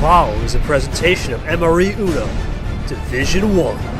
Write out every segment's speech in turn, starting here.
following is a presentation of MRE Uno, Division 1.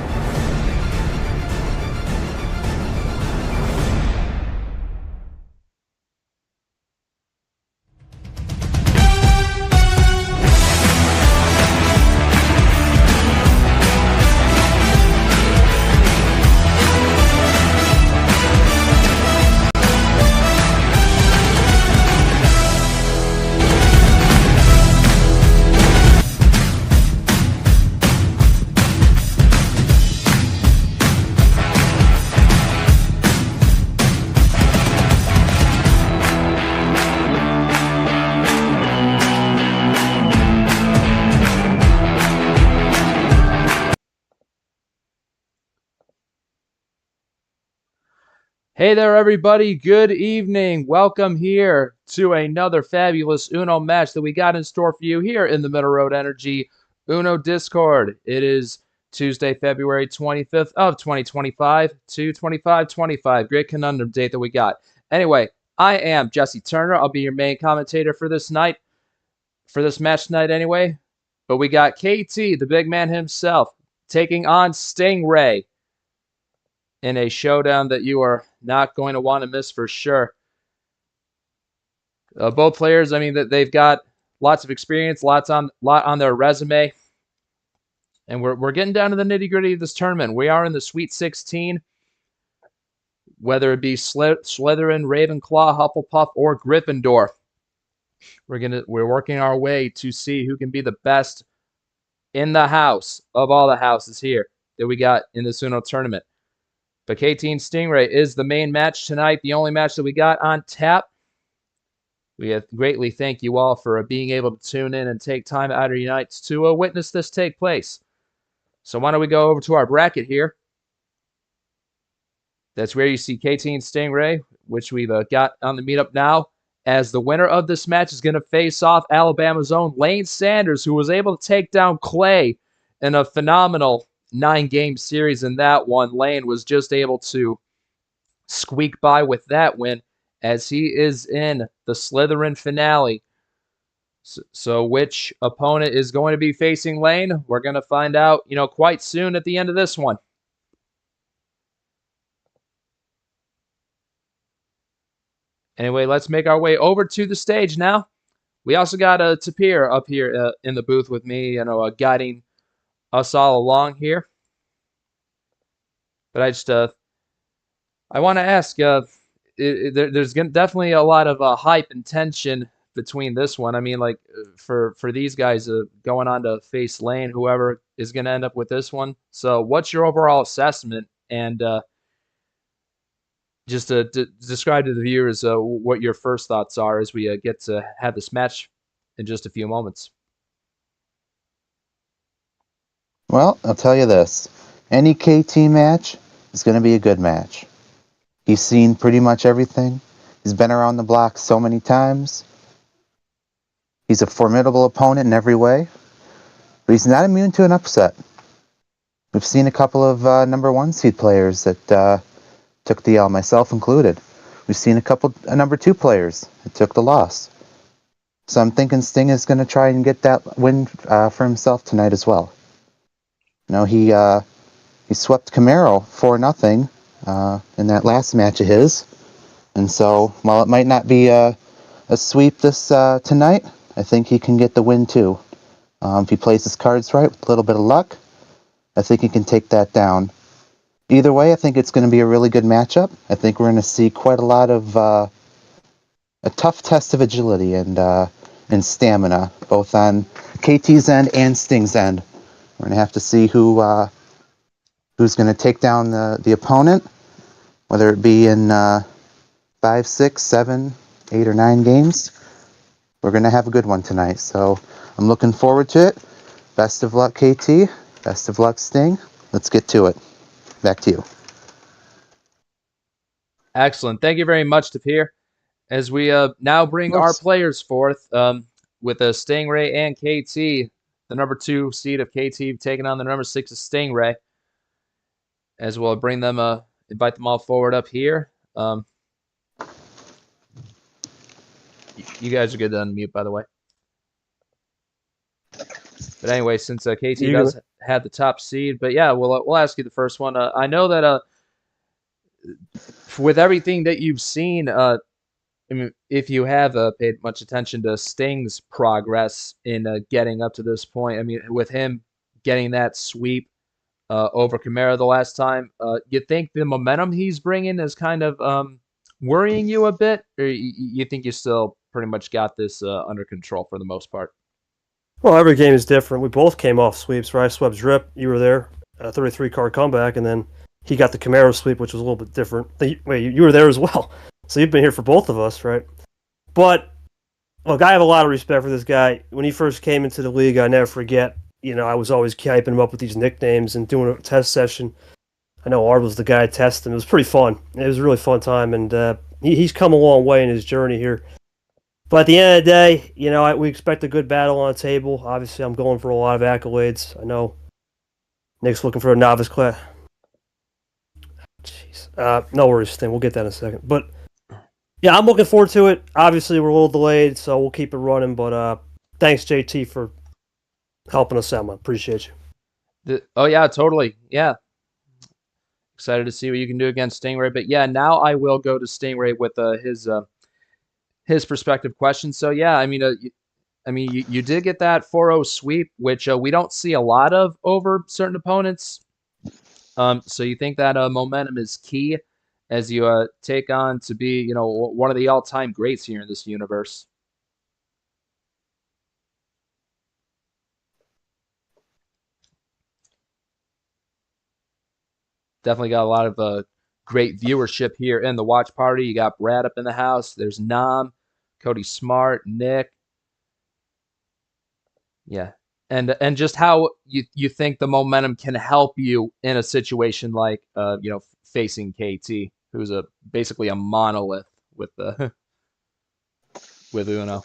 Hey there, everybody. Good evening. Welcome here to another fabulous Uno match that we got in store for you here in the Middle Road Energy Uno Discord. It is Tuesday, February 25th of 2025, 2/25/25. Great conundrum date that we got. Anyway, I am Jesse Turner. I'll be your main commentator for this night, for this match tonight anyway. But we got KT, the big man himself, taking on Stingray in a showdown that you are not going to want to miss for sure. Both players, I mean, they've got lots of experience, lot on their resume, and we're getting down to the nitty gritty of this tournament. We are in the Sweet 16, whether it be Slytherin, Ravenclaw, Hufflepuff, or Gryffindor. We're working our way to see who can be the best in the house of all the houses here that we got in this Uno tournament. But KT and Stingray is the main match tonight, the only match that we got on tap. We greatly thank you all for being able to tune in and take time out of your nights to witness this take place. So why don't we go over to our bracket here. That's where you see KT and Stingray, which we've got on the meetup now, as the winner of this match is going to face off Alabama's own Lane Sanders, who was able to take down Clay in a phenomenal 9-game series in that one. Lane was just able to squeak by with that win, as he is in the Slytherin finale. So which opponent is going to be facing Lane? We're going to find out, quite soon at the end of this one. Anyway, let's make our way over to the stage now. We also got Tapir up here in the booth with me, guiding us all along here. But I want to ask, there's definitely a lot of hype and tension between this one. I mean, like, for these guys going on to face Lane, whoever is going to end up with this one. So what's your overall assessment? And just to describe to the viewers what your first thoughts are as we get to have this match in just a few moments. Well, I'll tell you this. Any KT match is going to be a good match. He's seen pretty much everything. He's been around the block so many times. He's a formidable opponent in every way. But he's not immune to an upset. We've seen a couple of number 1 seed players that took the L, myself included. We've seen a couple number 2 players that took the loss. So I'm thinking Sting is going to try and get that win for himself tonight as well. He swept Camaro 4-0 in that last match of his. And so, while it might not be a sweep this tonight, I think he can get the win too. If he plays his cards right with a little bit of luck, I think he can take that down. Either way, I think it's going to be a really good matchup. I think we're going to see quite a lot of a tough test of agility and stamina, both on KT's end and Sting's end. We're going to have to see who's going to take down the opponent, whether it be in 5, 6, 7, 8, or 9 games. We're going to have a good one tonight, so I'm looking forward to it. Best of luck, KT. Best of luck, Sting. Let's get to it. Back to you. Excellent. Thank you very much, Tapir. As we now bring our players forth with Stingray and KT, the number 2 seed of KT taking on the number 6 of Stingray. As we'll bring them, invite them all forward up here. You guys are good to unmute, by the way. But anyway, since KT You does have the top seed, but yeah, we'll ask you the first one. I know that with everything that you've seen, I mean, if you have paid much attention to Sting's progress in getting up to this point, I mean, with him getting that sweep over Camaro the last time, you think the momentum he's bringing is kind of worrying you a bit, or you think you still pretty much got this under control for the most part? Well, every game is different. We both came off sweeps, right? I swept Drip. You were there. A 33-card comeback, and then he got the Camaro sweep, which was a little bit different. Wait, you were there as well. So you've been here for both of us, right? But, look, I have a lot of respect for this guy. When he first came into the league, I never forget, I was always hyping him up with these nicknames and doing a test session. I know Ard was the guy testing. It was pretty fun. It was a really fun time, and he's come a long way in his journey here. But at the end of the day, we expect a good battle on the table. Obviously, I'm going for a lot of accolades. I know Nick's looking for a novice class. Jeez. No worries, Sting. We'll get that in a second. But, yeah, I'm looking forward to it. Obviously, we're a little delayed, so we'll keep it running. But thanks, JT, for helping us out, man. Appreciate you. Oh, yeah, totally. Yeah. Excited to see what you can do against Stingray. But, yeah, now I will go to Stingray with his perspective question. So yeah, I mean, you did get that 4-0 sweep, which we don't see a lot of over certain opponents. So you think that momentum is key as you take on to be, one of the all-time greats here in this universe? Definitely got a lot of great viewership here in the watch party. You got Brad up in the house. There's Nam, Cody Smart, Nick. Yeah. And just how you think the momentum can help you in a situation like facing KT, who's basically a monolith with with Uno.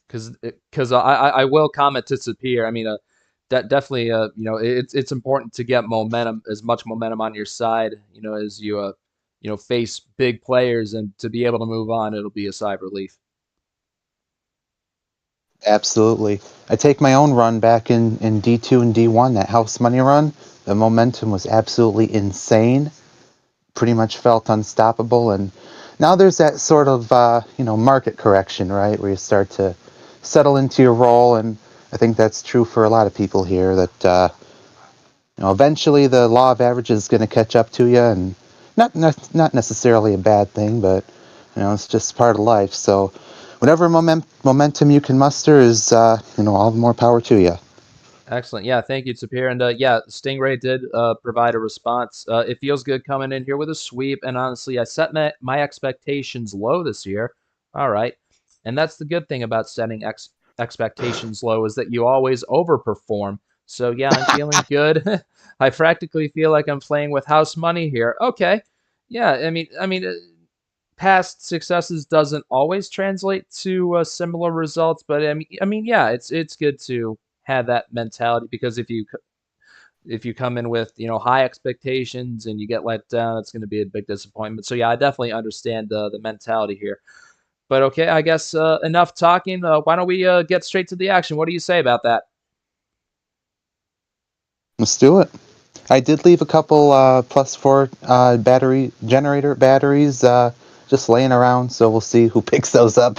Because I will comment to Sapir. I mean, that definitely it's important to get momentum, as much momentum on your side, as you face big players, and to be able to move on, it'll be a sigh of relief. Absolutely. I take my own run back in D2 and D1, that house money run. The momentum was absolutely insane. Pretty much felt unstoppable. And now there's that sort of, market correction, right, where you start to settle into your role. And I think that's true for a lot of people here, that, eventually the law of averages is going to catch up to you. And not necessarily a bad thing, but, it's just part of life. So whatever momentum you can muster is, all the more power to you. Excellent. Yeah, thank you, Sapir. And yeah, Stingray did provide a response. It feels good coming in here with a sweep. And honestly, I set my expectations low this year. All right. And that's the good thing about setting expectations low, is that you always overperform. So yeah, I'm feeling good. I practically feel like I'm playing with house money here. Okay. Yeah, I mean, past successes doesn't always translate to similar results, but I mean, yeah, it's good to have that mentality, because if you come in with high expectations and you get let down, it's going to be a big disappointment. So yeah, I definitely understand the mentality here. But okay, I guess enough talking. Why don't we get straight to the action? What do you say about that? Let's do it. I did leave a couple +4 battery generator batteries just laying around, so we'll see who picks those up.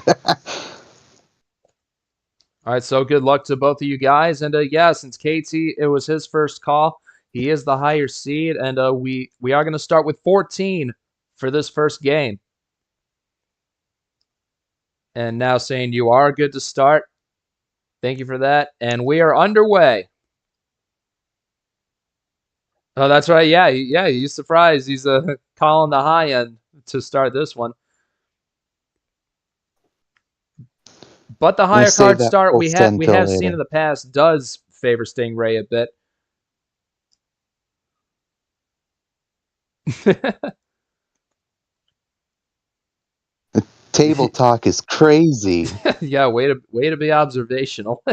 All right, so good luck to both of you guys. And yeah, since KT, it was his first call, he is the higher seed, and we are going to start with 14 for this first game. And now saying you are good to start. Thank you for that. And we are underway. Oh, that's right. Yeah, he's surprised. He's calling the high end to start this one. But the higher card start we have seen in the past does favor Stingray a bit. The table talk is crazy. Yeah, way to be observational.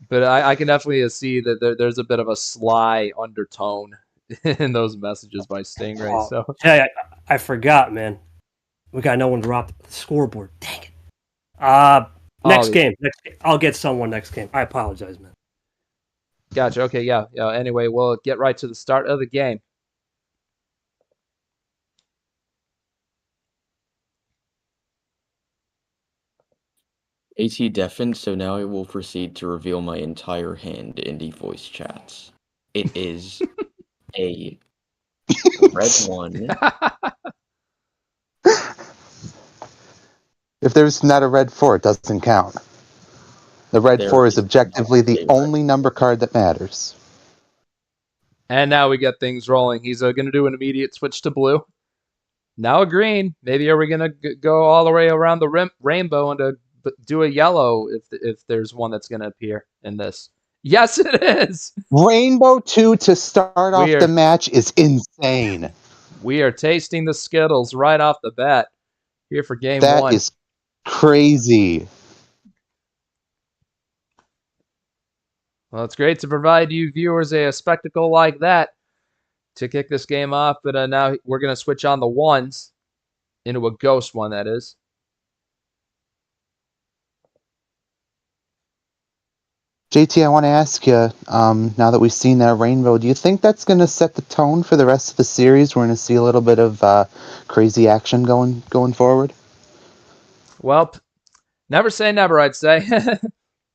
But I can definitely see that there's a bit of a sly undertone in those messages by Stingray. Oh, so hey, I forgot, man. We got no one to drop the scoreboard. Dang it. Next Oh, game. I'll get someone next game. I apologize, man. Gotcha. Okay, yeah. Anyway, we'll get right to the start of the game. AT deafened, so now I will proceed to reveal my entire hand in the voice chats. It is a red 1. If there's not a red 4, it doesn't count. The red There 4 is is objectively not the a red only number card that matters. And now we get things rolling. He's going to do an immediate switch to blue. Now a green. Maybe are we going to go all the way around the rainbow and do a yellow if there's one that's going to appear in this? Yes, it is. Rainbow 2 to start off the match is insane. We are tasting the Skittles right off the bat here for game 1. That is crazy. Well, it's great to provide you viewers a spectacle like that to kick this game off. But now we're going to switch on the ones into a ghost one, that is. JT, I want to ask you, now that we've seen that rainbow, do you think that's going to set the tone for the rest of the series? We're going to see a little bit of crazy action going forward? Well, never say never, I'd say.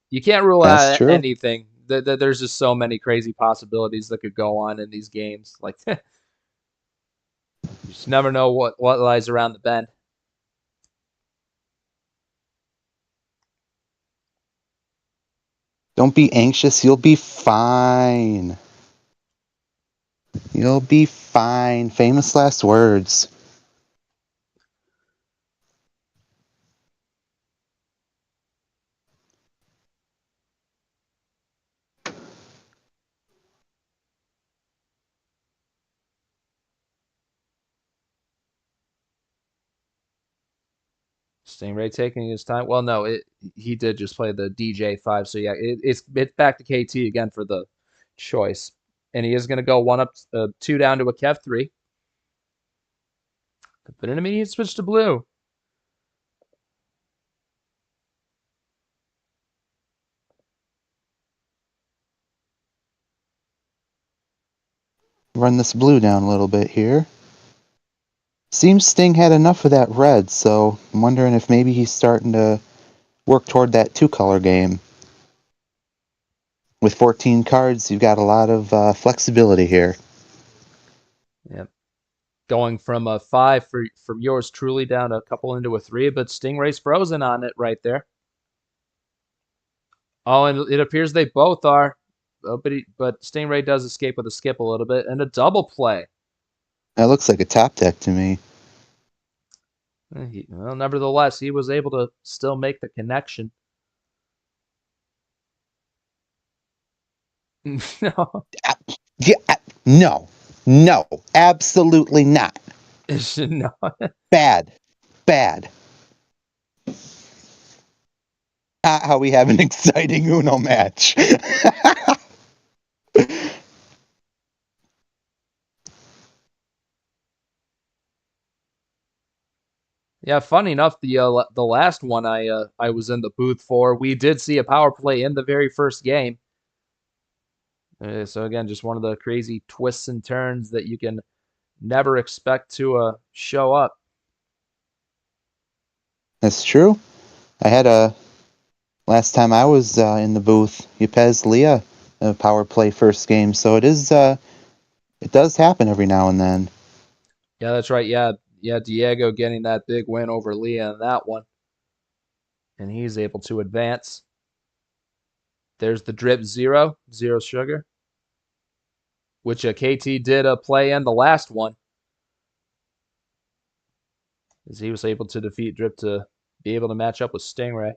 You can't rule out anything. There's just so many crazy possibilities that could go on in these games. Like, you just never know what lies around the bend. Don't be anxious. You'll be fine. You'll be fine. Famous last words. Stingray taking his time. Well, no, he did just play the DJ5, so yeah, it's back to KT again for the choice, and he is going to go 1 up, 2 down to a Kev 3. But an immediate switch to blue. Run this blue down a little bit here. Seems Sting had enough of that red, so I'm wondering if maybe he's starting to work toward that 2-color game. With 14 cards, you've got a lot of flexibility here. Yep. Going from a 5 from yours truly down a couple into a 3, but Stingray's frozen on it right there. Oh, and it appears they both are. But Stingray does escape with a skip a little bit and a double play. That looks like a top deck to me. Well, nevertheless, he was able to still make the connection. No. No, absolutely not. No. Bad. Not how we have an exciting Uno match. Yeah, funny enough, the last one I was in the booth for, we did see a power play in the very first game. So again, just one of the crazy twists and turns that you can never expect to show up. That's true. I had last time I was in the booth, Yepes Leah power play first game, so it does happen every now and then. Yeah, that's right. Yeah, Diego getting that big win over Leah in that one. And he's able to advance. There's the drip 0 sugar, which KT did play in the last one, as he was able to defeat drip to be able to match up with Stingray.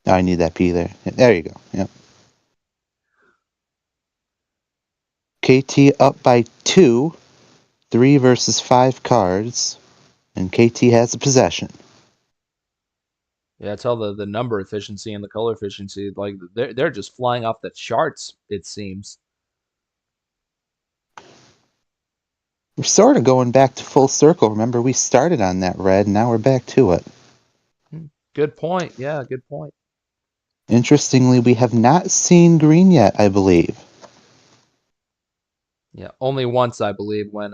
Oh, I need that P there. There you go. Yep. KT up by 2, 3 versus 5 cards, and KT has a possession. Yeah, it's all the number efficiency and the color efficiency. Like they're just flying off the charts, it seems. We're sort of going back to full circle. Remember, we started on that red, and now we're back to it. Good point. Yeah, good point. Interestingly, we have not seen green yet, I believe. Yeah, only once, I believe, when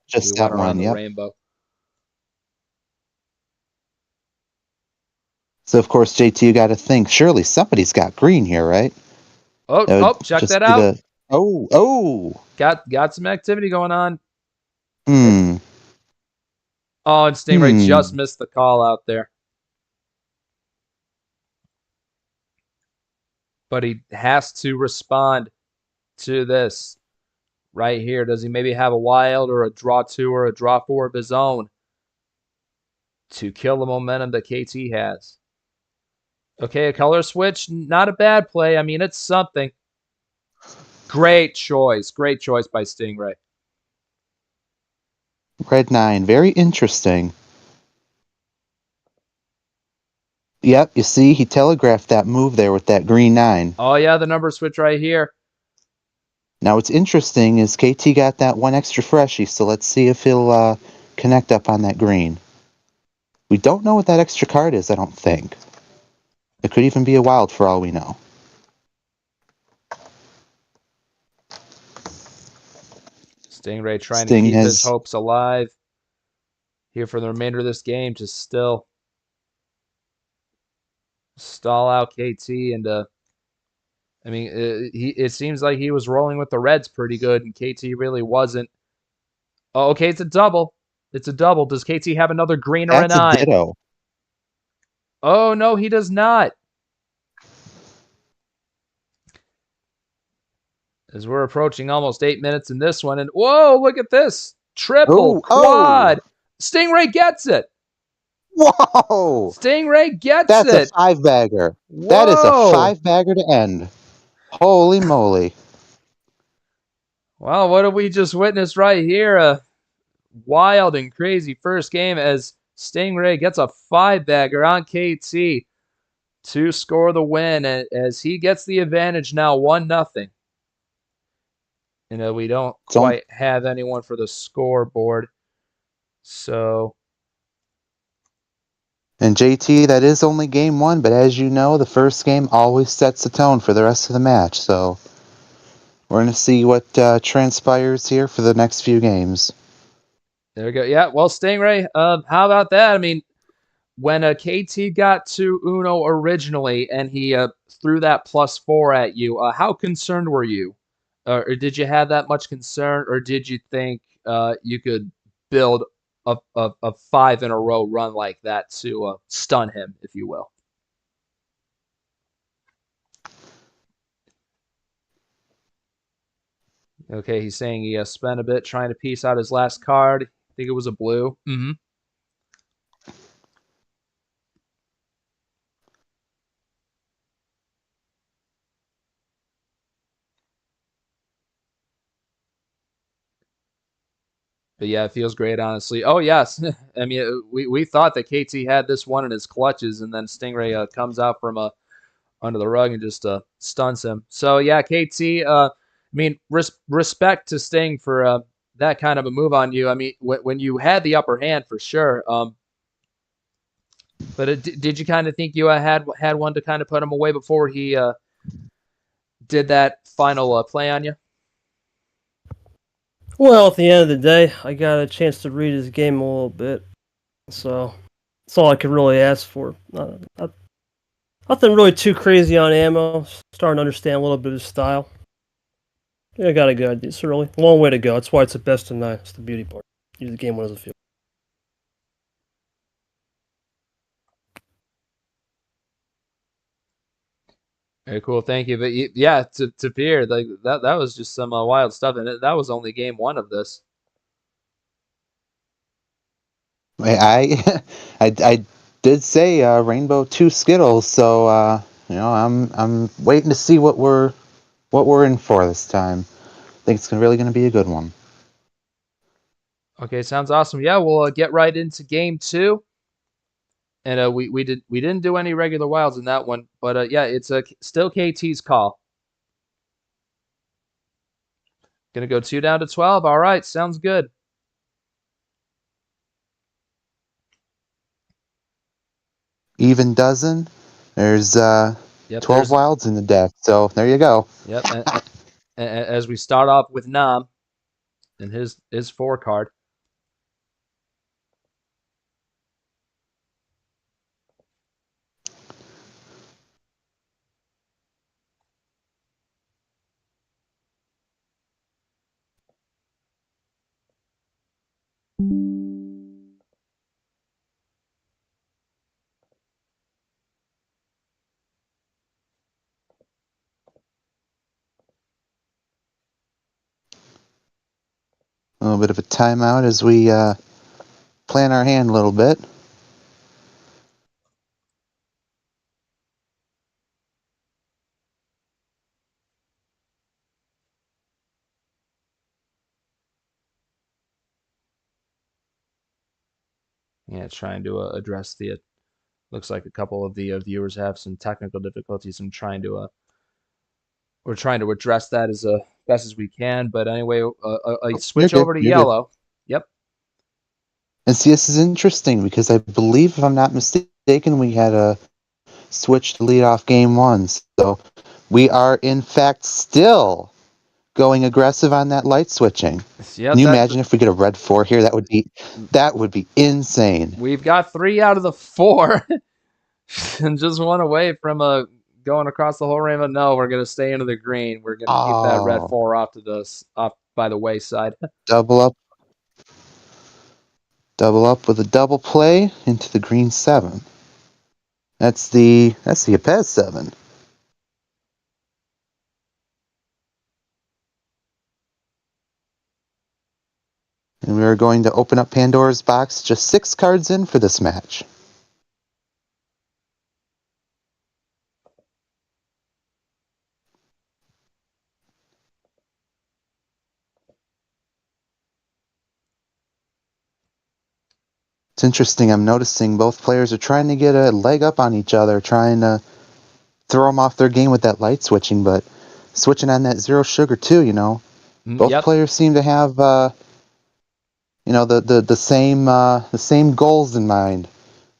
Just we that went around one, the yep. rainbow. So, of course, JT, you got to think, surely somebody's got green here, right? Oh, check just that be out. Oh. Got some activity going on. Hmm. Oh, and Stingray just missed the call out there. But he has to respond to this right here. Does he maybe have a wild or a draw 2 or a draw 4 of his own to kill the momentum that KT has? Okay, a color switch, not a bad play. I mean, it's something. Great choice. Great choice by Stingray. Red 9, very interesting. Yep, you see, he telegraphed that move there with that green 9. Oh, yeah, the number switch right here. Now, what's interesting is KT got that one extra freshie, so let's see if he'll connect up on that green. We don't know what that extra card is, I don't think. It could even be a wild for all we know. Stingray trying to keep his hopes alive here for the remainder of this game to still stall out KT. And I mean, it seems like he was rolling with the Reds pretty good, and KT really wasn't. Oh, okay, it's a double. It's a double. Does KT have another green or a 9? That's a ditto. Oh, no, he does not. As we're approaching almost 8 minutes in this one, and whoa, look at this. Triple, quad. Oh. Stingray gets it. Whoa! Stingray gets it. That's a 5-bagger. That is a 5-bagger to end. Holy moly. Well, what have we just witnessed right here? A wild and crazy first game as Stingray gets a 5-bagger on KT to score the win, as he gets the advantage now 1-0. You know, we don't quite have anyone for the scoreboard. So. And JT, that is only game 1, but as you know, the first game always sets the tone for the rest of the match. So we're going to see what transpires here for the next few games. There we go. Yeah, well, Stingray, how about that? I mean, when KT got to Uno originally and he threw that +4 at you, how concerned were you? Or did you have that much concern, or did you think you could build a 5 in a row run like that to stun him, if you will? Okay, he's saying he spent a bit trying to piece out his last card. I think it was a blue. Mm-hmm. But yeah, it feels great, honestly. Oh, yes. I mean, we thought that KT had this one in his clutches, and then Stingray comes out from under the rug and just stuns him. So, yeah, KT, I mean, respect to Sting for that kind of a move on you. I mean, when you had the upper hand, for sure. But did you kind of think you had one to kind of put him away before he did that final play on you? Well, at the end of the day, I got a chance to read his game a little bit, so that's all I could really ask for. Nothing really too crazy on ammo. Starting to understand a little bit of his style. Yeah, I got a good idea. It's a really long way to go. That's why it's a best of 9. It's the beauty part. Use the game one as a field. Very cool, thank you. But yeah, to Pierre, like that was just some wild stuff, and that was only game 1 of this. I did say Rainbow 2 Skittles, so you know, I'm waiting to see what we're in for this time. I think it's really going to be a good one. Okay, sounds awesome. Yeah, we'll get right into game 2. And we didn't do any regular wilds in that one, but yeah, it's still KT's call. Gonna go 2 down to 12. All right, sounds good. even dozen. There's Yep, 12 there's wilds in the deck, so there you go. yep. As we start off with Nam and his 4 card. A little bit of a timeout as we plan our hand a little bit. Yeah, trying to address the. Looks like a couple of the viewers have some technical difficulties. I'm trying to we're trying to address that as best as we can. But anyway, a switch You're good. over to You're good. yellow. Yep. And see, this is interesting because I believe, if I'm not mistaken, we had a switch to lead off game 1. So we are, in fact, still going aggressive on that light switching. Yep, Can you imagine if we get a red 4 here? That would be insane. We've got 3 out of the 4, and just 1 away from going across the whole rainbow. No, we're gonna stay into the green. We're gonna keep that red 4 off by the wayside. Double up with a double play into the green 7. That's the Apez 7. And we are going to open up Pandora's box, just 6 cards in for this match. It's interesting. I'm noticing both players are trying to get a leg up on each other, trying to throw them off their game with that light switching, but switching on that 0 sugar too, Both Yep. players seem to have, the same goals in mind.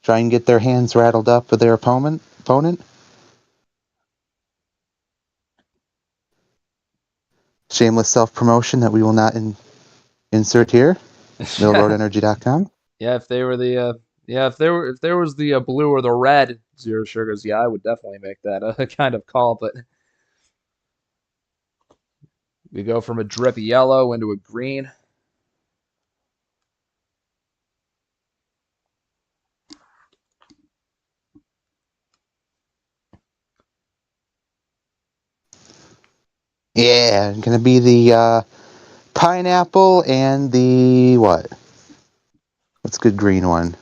Try and get their hands rattled up with their opponent. Shameless self-promotion that we will not insert here. MiddleRoadEnergy.com. Yeah, if they were the if there was the blue or the red 0 sugars, yeah, I would definitely make that kind of call. But we go from a drippy yellow into a green. Yeah, gonna be the pineapple and the what? What's a good green one?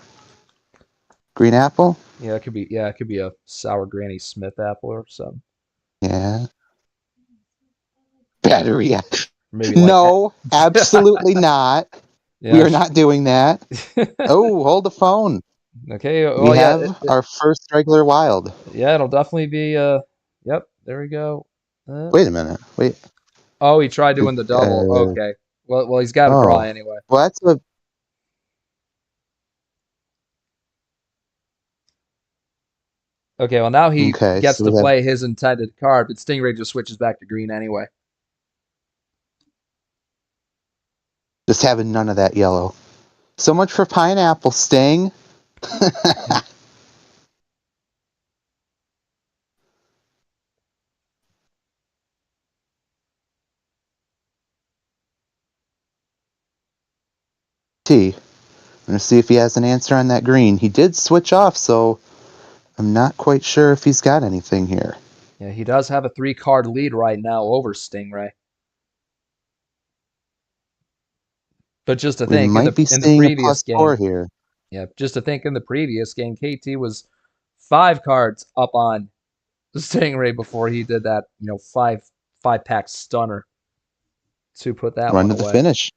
Green apple? Yeah, it could be a sour Granny Smith apple or something. Yeah. Battery. Maybe No, absolutely not. Yeah. We are not doing that. Oh, hold the phone. Okay. We have our first regular wild. Yeah, it'll definitely be. Yep. There we go. Wait a minute. Wait. Oh, he tried doing the double. Okay. Well, he's got to draw anyway. Well, that's a. Okay. Well, now he gets so to play his intended card, but Stingray just switches back to green anyway. Just having none of that yellow. So much for pineapple, Sting. I'm going to see if he has an answer on that green. He did switch off, so I'm not quite sure if he's got anything here. Yeah, he does have a 3-card lead right now over Stingray. But just to think, in the previous game, here. Yeah, just to think, in the previous game, KT was 5 cards up on Stingray before he did that, 5-pack stunner to put that Run one to away. the finish.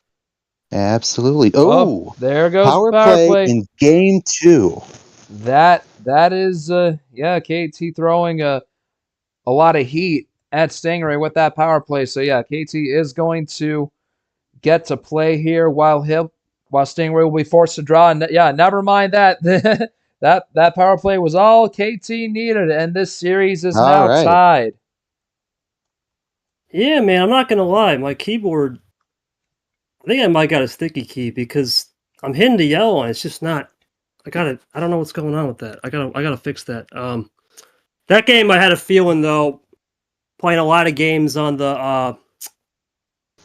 Absolutely. Oh, there goes power play in game 2. That is KT throwing a lot of heat at Stingray with that power play. So yeah, KT is going to get to play here while Stingray will be forced to draw. And yeah, never mind that. that power play was all KT needed, and this series is All now right. tied. Yeah, man, I'm not gonna lie. My keyboard, I think I might got a sticky key because I'm hitting the yellow and it's just not. I don't know what's going on with that. I gotta fix that. That game I had a feeling though, playing a lot of games on the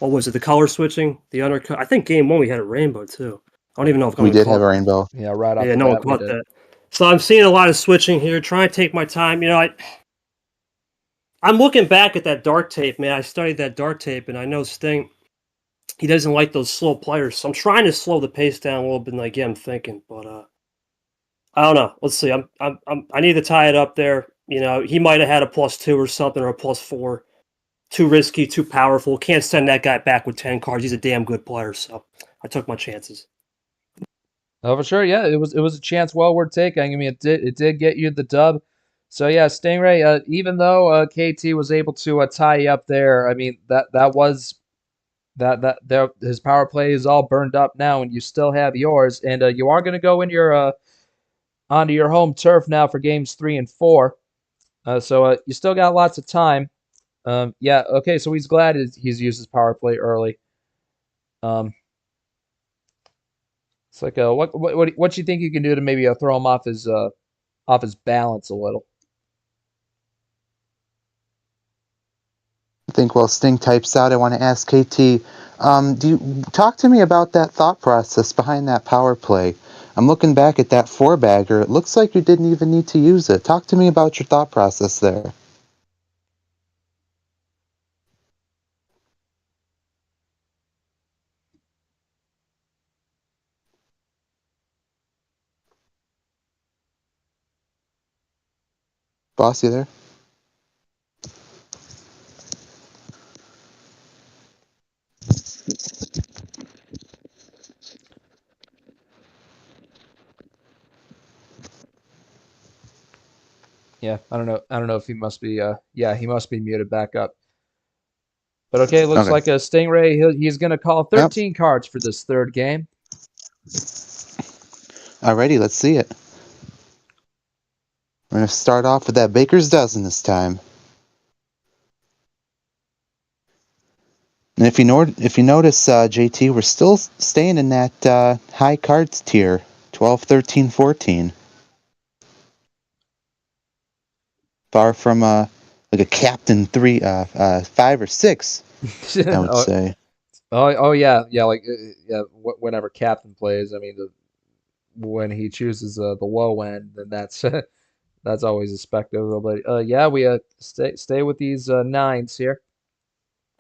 what was it? The color switching, the undercut. I think game one we had a rainbow too. I don't even know if We anyone did caught have a that. rainbow. Yeah, right off Yeah, the no one bat we caught did. that. So I'm seeing a lot of switching here. Trying to take my time. You know, I'm looking back at that dark tape, man. I studied that dark tape, and I know Sting. He doesn't like those slow players, so I'm trying to slow the pace down a little bit. And again, I'm thinking, but I don't know. Let's see. I need to tie it up there. You know, he might have had a +2 or something or a +4. Too risky, too powerful. Can't send that guy back with 10 cards. He's a damn good player, so I took my chances. Oh, for sure. Yeah, it was a chance well worth taking. I mean, it did get you the dub. So yeah, Stingray. Even though KT was able to tie you up there, I mean that was his power play is all burned up now, and you still have yours, and you are going to go in your onto your home turf now for games 3 and 4. So you still got lots of time. Yeah. Okay. So he's glad he's used his power play early. It's like what do you think you can do to maybe throw him off his balance a little? I think while Sting types out, I want to ask KT, do you talk to me about that thought process behind that power play? I'm looking back at that 4-bagger. It looks like you didn't even need to use it. Talk to me about your thought process there. Boss, you there? Yeah, I don't know. I don't know if he must be. Yeah, he must be muted back up. But okay, looks Okay. like a Stingray. He's going to call Yep. 13 cards for this third game. Alrighty, let's see it. We're going to start off with that Baker's Dozen this time. And if you notice, JT, we're still staying in that high cards tier, 12, 13, 14. Far from like a captain 5 or 6, I would say. Oh yeah, yeah. Like yeah, whenever Captain plays, I mean, when he chooses the low end, then that's that's always a spectacle. But yeah, we stay with these 9s here.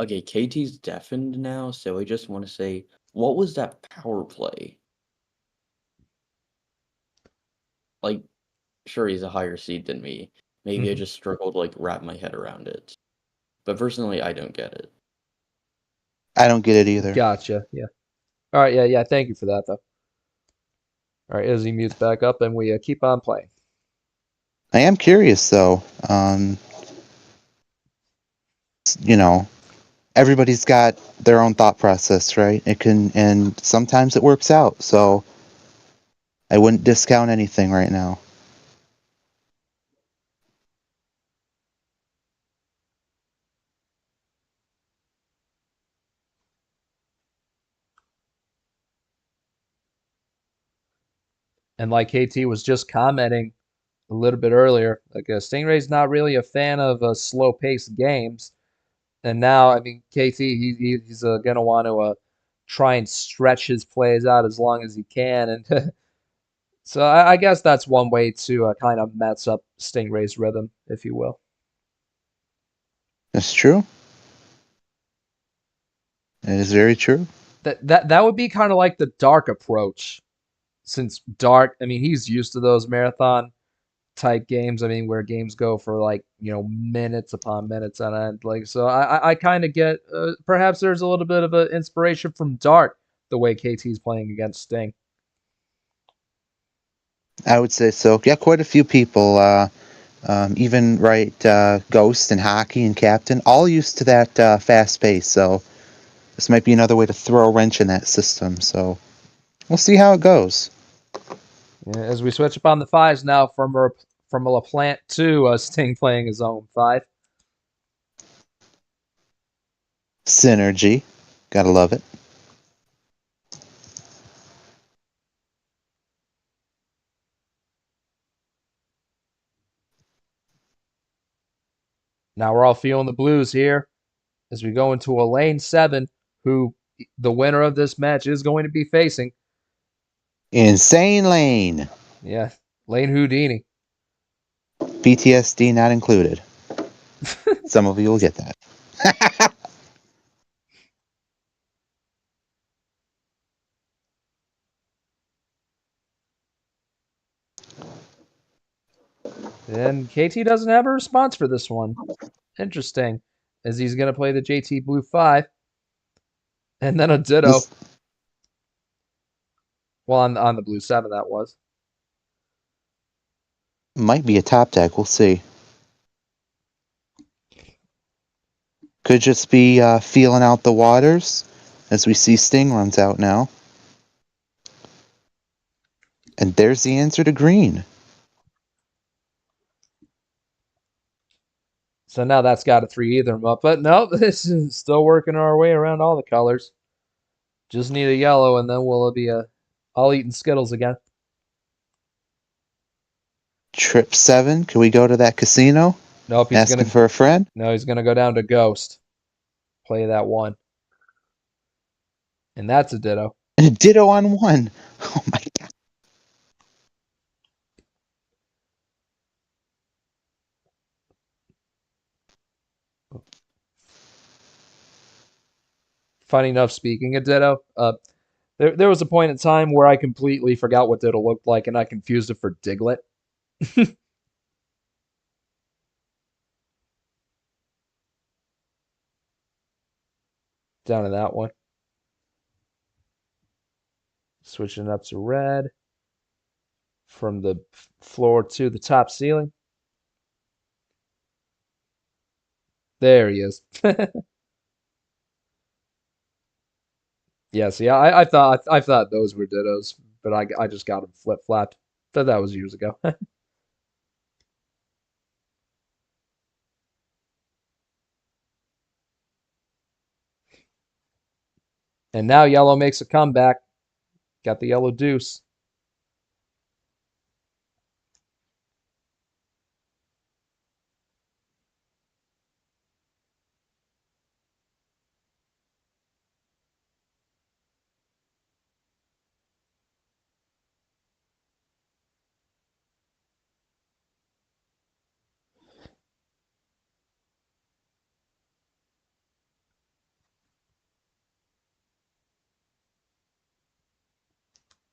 Okay, KT's deafened now, so I just want to say, what was that power play? Like, sure, he's a higher seed than me. Maybe I just struggled to, like, wrap my head around it. But personally, I don't get it. I don't get it either. Gotcha. Yeah. All right. Yeah. Yeah. Thank you for that, though. All right. As he mutes back up, and we keep on playing. I am curious, though. You know, everybody's got their own thought process, right? And sometimes it works out. So I wouldn't discount anything right now. And like KT was just commenting a little bit earlier, like Stingray's not really a fan of slow-paced games. And now, I mean, KT, he's going to want to try and stretch his plays out as long as he can. And so I guess that's one way to kind of mess up Stingray's rhythm, if you will. That's true. It is very true. That would be kind of like the Dark approach. Since Dark, I mean, he's used to those marathon type games. I mean, where games go for like, minutes upon minutes on end. Like, so I kind of get perhaps there's a little bit of an inspiration from Dark the way KT's playing against Sting. I would say so. Yeah, quite a few people, even Ghost and Hockey and Captain, all used to that fast pace. So this might be another way to throw a wrench in that system. So we'll see how it goes. Yeah, as we switch up on the fives now from a LaPlante to Sting playing his own five. Synergy. Gotta love it. Now we're all feeling the blues here as we go into a lane 7, who the winner of this match is going to be facing. Insane Lane. Yeah, Lane Houdini. PTSD not included. Some of you will get that. And KT doesn't have a response for this one. Interesting, as he's going to play the JT Blue 5. And then a ditto. This Well, on the Blue 7, that was. might be a top deck. We'll see. Could just be feeling out the waters as we see Sting runs out now. And there's the answer to green. So now that's got a 3 either him up. But no, this is still working our way around all the colors. Just need a yellow, and then we'll be all eating Skittles again. Trip 7. Can we go to that casino? Nope, he's Asking gonna. for a friend? No, he's gonna go down to Ghost. Play that 1. And that's a ditto. And a ditto on 1. Oh my god. Funny enough, speaking of ditto, there was a point in time where I completely forgot what ditto looked like, and I confused it for Diglett. Down to that one. Switching up to red. From the floor to the top ceiling. There he is. Yeah, see, I thought those were dittos, but I just got them flip flopped. But that was years ago. And now yellow makes a comeback. Got the yellow deuce.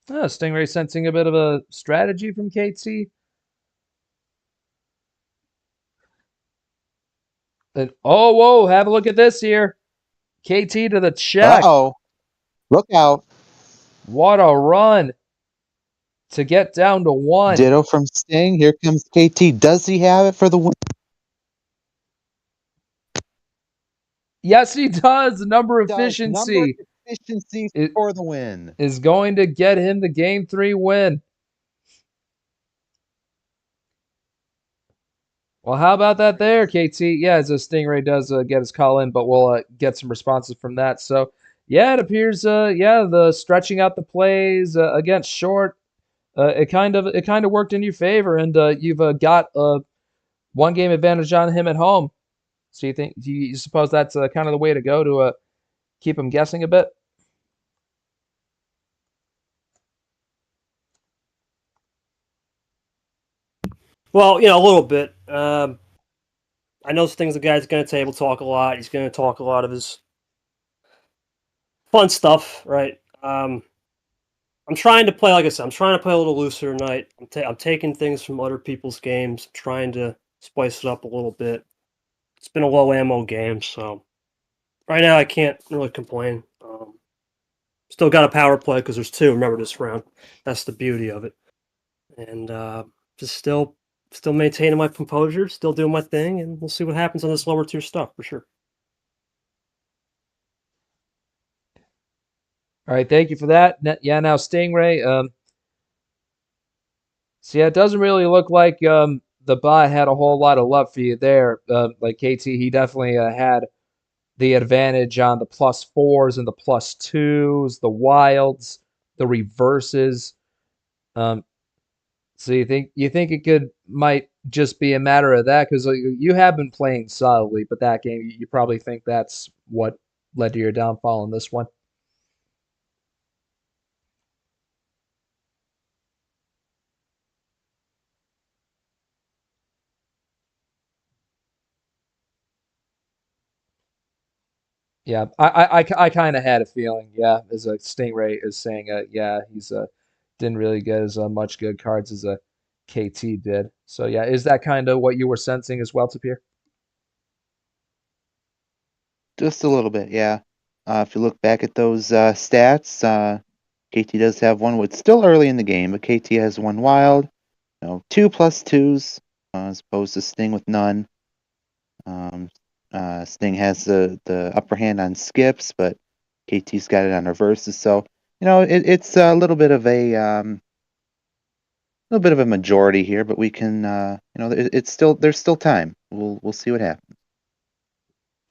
Stingray sensing a bit of a strategy from KT. And, oh, whoa, have a look at this here. KT to the check. Uh-oh. Look out. What a run to get down to 1. Ditto from Sting. Here comes KT. Does he have it for the win? Yes, he does. Number Number efficiency efficiency It- for the win. is going to get him the Game 3 win. Well, how about that there, KT? Yeah, as a Stingray does get his call in, but we'll get some responses from that. So, yeah, it appears, the stretching out the plays against short, it kind of worked in your favor, and you've got a 1-game advantage on him at home. So you suppose that's kind of the way to go to keep him guessing a bit? Well, a little bit. I know Sting's a guy that's going to table talk a lot. He's going to talk a lot of his fun stuff, right? I'm trying to play, like I said, I'm trying to play a little looser tonight. I'm taking things from other people's games, I'm trying to spice it up a little bit. It's been a low ammo game, so right now I can't really complain. Still got a power play because there's 2. Remember this round. That's the beauty of it. And just still maintaining my composure, still doing my thing, and we'll see what happens on this lower tier stuff for sure. All right, thank you for that. Yeah, now Stingray, So yeah, it doesn't really look like the bot had a whole lot of love for you there. Like KT, he definitely had the advantage on the +4s and the +2s, the wilds, the reverses. Um, so you think it might just be a matter of that because you have been playing solidly, but that game you probably think that's what led to your downfall in this one. Yeah, I kind of had a feeling. Yeah, as a Stingray is saying, yeah, he's didn't really get as much good cards as a KT did. So yeah, is that kind of what you were sensing as well, Tapir? Just a little bit, yeah. If you look back at those stats, KT does have one. It's still early in the game, but KT has one wild. 2+2s, as opposed to Sting with none. Sting has the upper hand on skips, but KT's got it on reverses. So it's a little bit of a majority here, but we can it's still there's still time. We'll see what happens.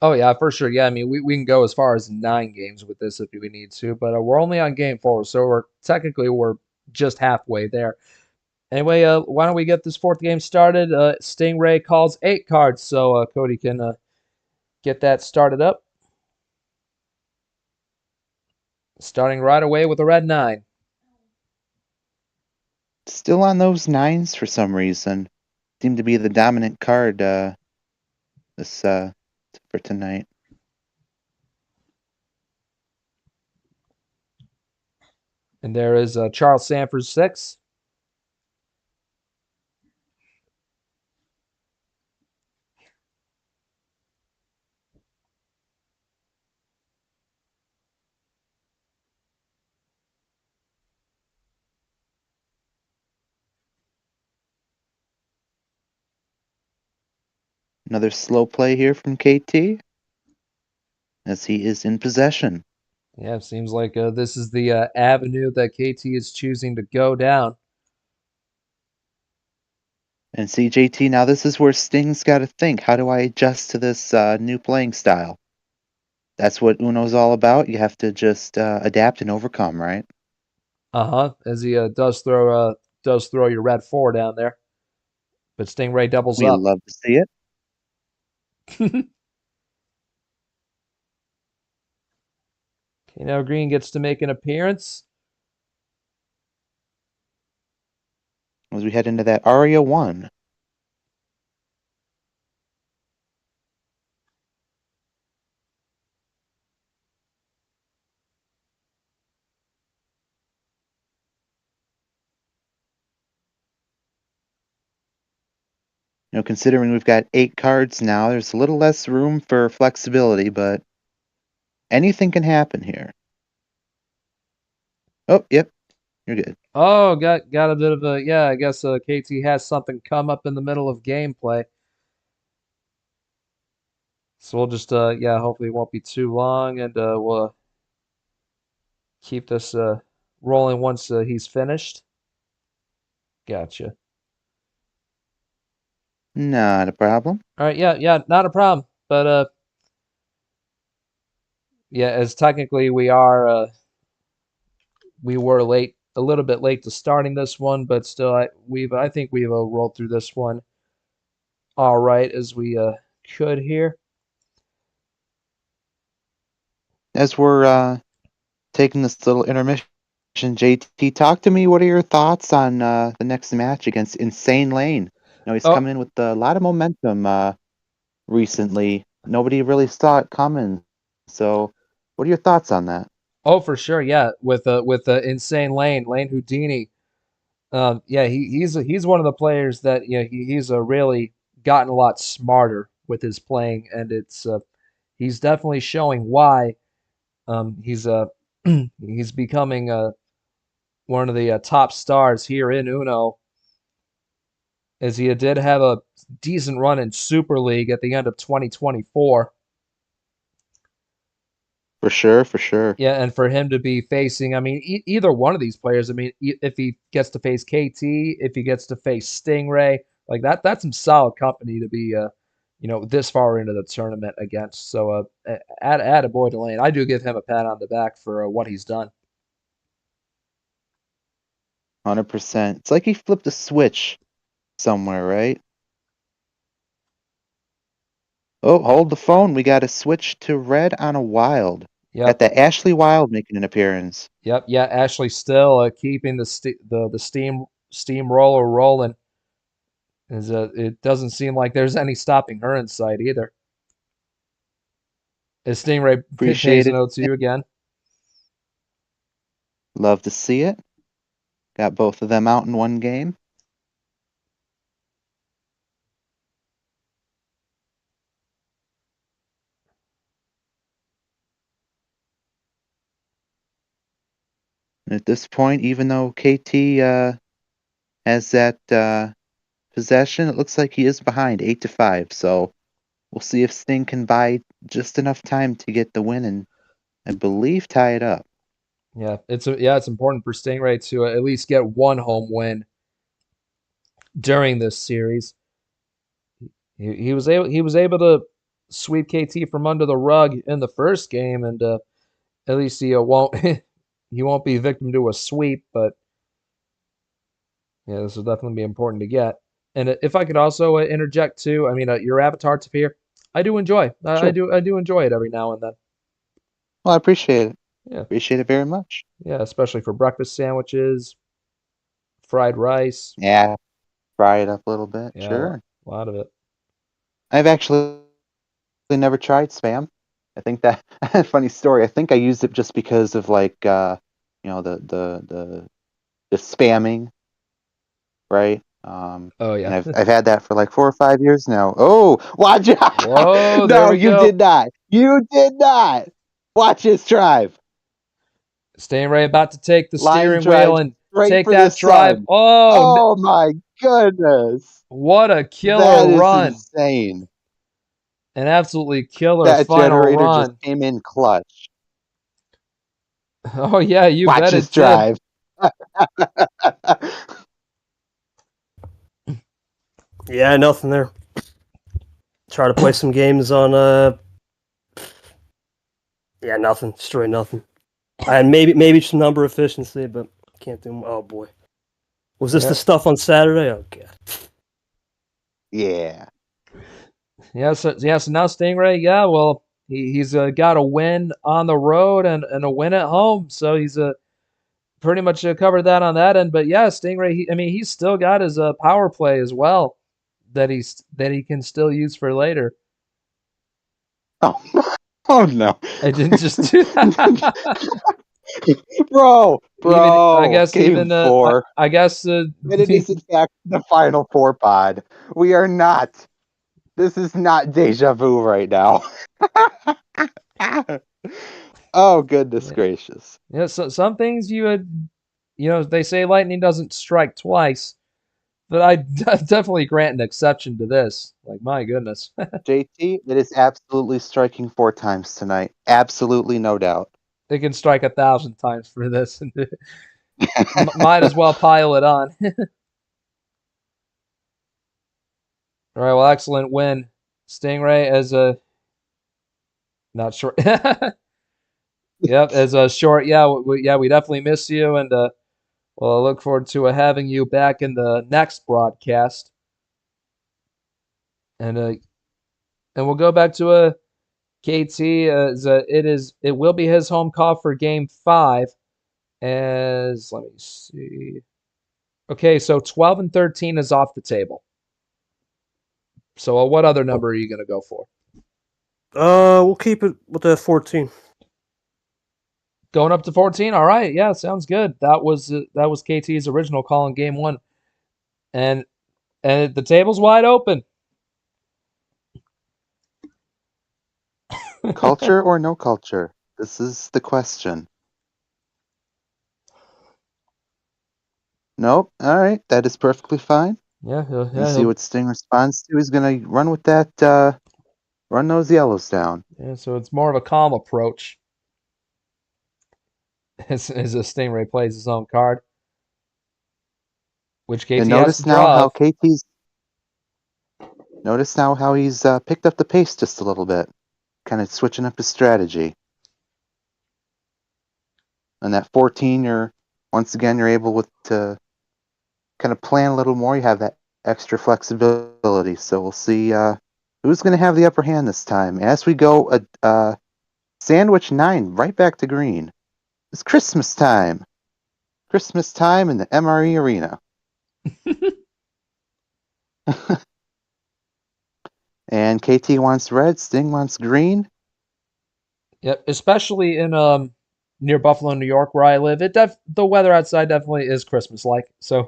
Oh yeah, for sure. Yeah, I mean we can go as far as 9 games with this if we need to, but we're only on game 4, so we're just halfway there. Anyway, why don't we get this 4th game started? Stingray calls 8 cards, so Cody can get that started up. Starting right away with a red 9. Still on those 9s for some reason. Seem to be the dominant card this for tonight. And there is Charles Sanford's 6. Another slow play here from KT as he is in possession. Yeah, it seems like this is the avenue that KT is choosing to go down. And CJT, now this is where Sting's got to think, how do I adjust to this new playing style? That's what Uno's all about. You have to just adapt and overcome, right? As he does throw your red 4 down there, but Stingray doubles We up. love to see it. Okay, now Green gets to make an appearance. As we head into that Aria 1. Considering we've got 8 cards now, there's a little less room for flexibility, but anything can happen here. Oh, yep, you're good. Oh, got a bit of a I guess KT has something come up in the middle of gameplay. So we'll just hopefully it won't be too long, and we'll keep this rolling once he's finished. Gotcha. Not a problem. All right, yeah, not a problem. But as technically we were late, a little bit late to starting this one, but still, I think we've rolled through this one all right as we could here. As we're taking this little intermission, JT, talk to me. What are your thoughts on the next match against Insane Lane? He's coming in with a lot of momentum recently. Nobody really saw it coming. So, what are your thoughts on that? Oh, for sure, yeah. With Insane Lane Houdini. He's one of the players that he's really gotten a lot smarter with his playing, and he's definitely showing why. He's he's becoming one of the top stars here in Uno, as he did have a decent run in Super League at the end of 2024. For sure, for sure. Yeah, and for him to be facing, I mean, either one of these players. I mean, if he gets to face KT, if he gets to face Stingray, like that's some solid company to be, this far into the tournament against. So, add a boy to Lane. I do give him a pat on the back for what he's done. 100%. It's like he flipped a switch somewhere, right? Oh, hold the phone. We got to switch to red on a wild. Yep. Got the Ashley Wild making an appearance. Yep. Yeah. Ashley still keeping the steamroller rolling. It doesn't seem like there's any stopping her in sight either. Is Stingray Appreciate pays it. note to you again? Love to see it. Got both of them out in one game. And at this point, even though KT has that possession, it looks like he is behind 8-5. So we'll see if Sting can buy just enough time to get the win and I believe tie it up. Yeah, it's important for Stingray to at least get one home win during this series. He was able to sweep KT from under the rug in the first game, and at least he won't he won't be victim to a sweep. But yeah, this will definitely be important to get. And if I could also interject too, I mean, your avatar tip here, I do enjoy. Sure. I do enjoy it every now and then. Well, I appreciate it. Yeah. Appreciate it very much. Yeah, especially for breakfast sandwiches, fried rice. Yeah. Fry it up a little bit. Yeah, Sure. a lot of it. I've actually never tried spam. I think that funny story. I think I used it just because of like the spamming, right? Oh yeah. And I've had that for like 4 or 5 years now. Oh, watch out! Whoa, No, you did not. You did not. Watch this drive. Stingray about to take the Line steering drive wheel and straight take for that the drive. sun. Oh, Oh my goodness. what a That killer is run. insane. An absolutely killer That final generator run. just came in clutch. Oh yeah, you Watch bet this it drive. Yeah, nothing there. Try to play some games on yeah, nothing. Straight nothing. I had maybe some number efficiency, but can't do. Oh boy, was this Yeah. the stuff on Saturday? Oh god. Yeah. So now Stingray, yeah, well, he's got a win on the road and a win at home, so he's pretty much covered that on that end. But yeah, Stingray, he's still got his power play as well that he can still use for later. Oh, oh no. I didn't just do that. Bro, I guess game even 4. I guess And it is in fact the final 4 pod. We are not. This is not deja vu right now. Oh goodness gracious. Yeah, so some things they say lightning doesn't strike twice, but I definitely grant an exception to this. Like, my goodness. JT, it is absolutely striking 4 times tonight. Absolutely no doubt. They can strike 1,000 times for this. And might as well pile it on. All right, well, excellent win. Stingray as a not short. Yep, as a short. Yeah, we definitely miss you, and well, I look forward to having you back in the next broadcast. And we'll go back to KT. It will be his home call for Game 5. As let me see. Okay, so 12 and 13 is off the table. So what other number are you going to go for? We'll keep it with the 14. Going up to 14. All right, yeah, sounds good. That was KT's original call in Game 1, and the table's wide open. Culture or no culture? This is the question. Nope. All right, that is perfectly fine. Yeah. Let's see what Sting responds to. He's gonna run with that. Run those yellows down. Yeah, so it's more of a calm approach. as a Stingray plays his own card, which KT And has to notice now draw. how KT's. Notice now how he's picked up the pace just a little bit, kind of switching up his strategy. And that 14, you're able to kind of plan a little more. You have that extra flexibility. So we'll see who's going to have the upper hand this time. As we go, sandwich 9 right back to green. It's Christmas time. Christmas time in the MRE arena. And KT wants red, Sting wants green. Yep, especially in near Buffalo, New York, where I live. The weather outside definitely is Christmas like. So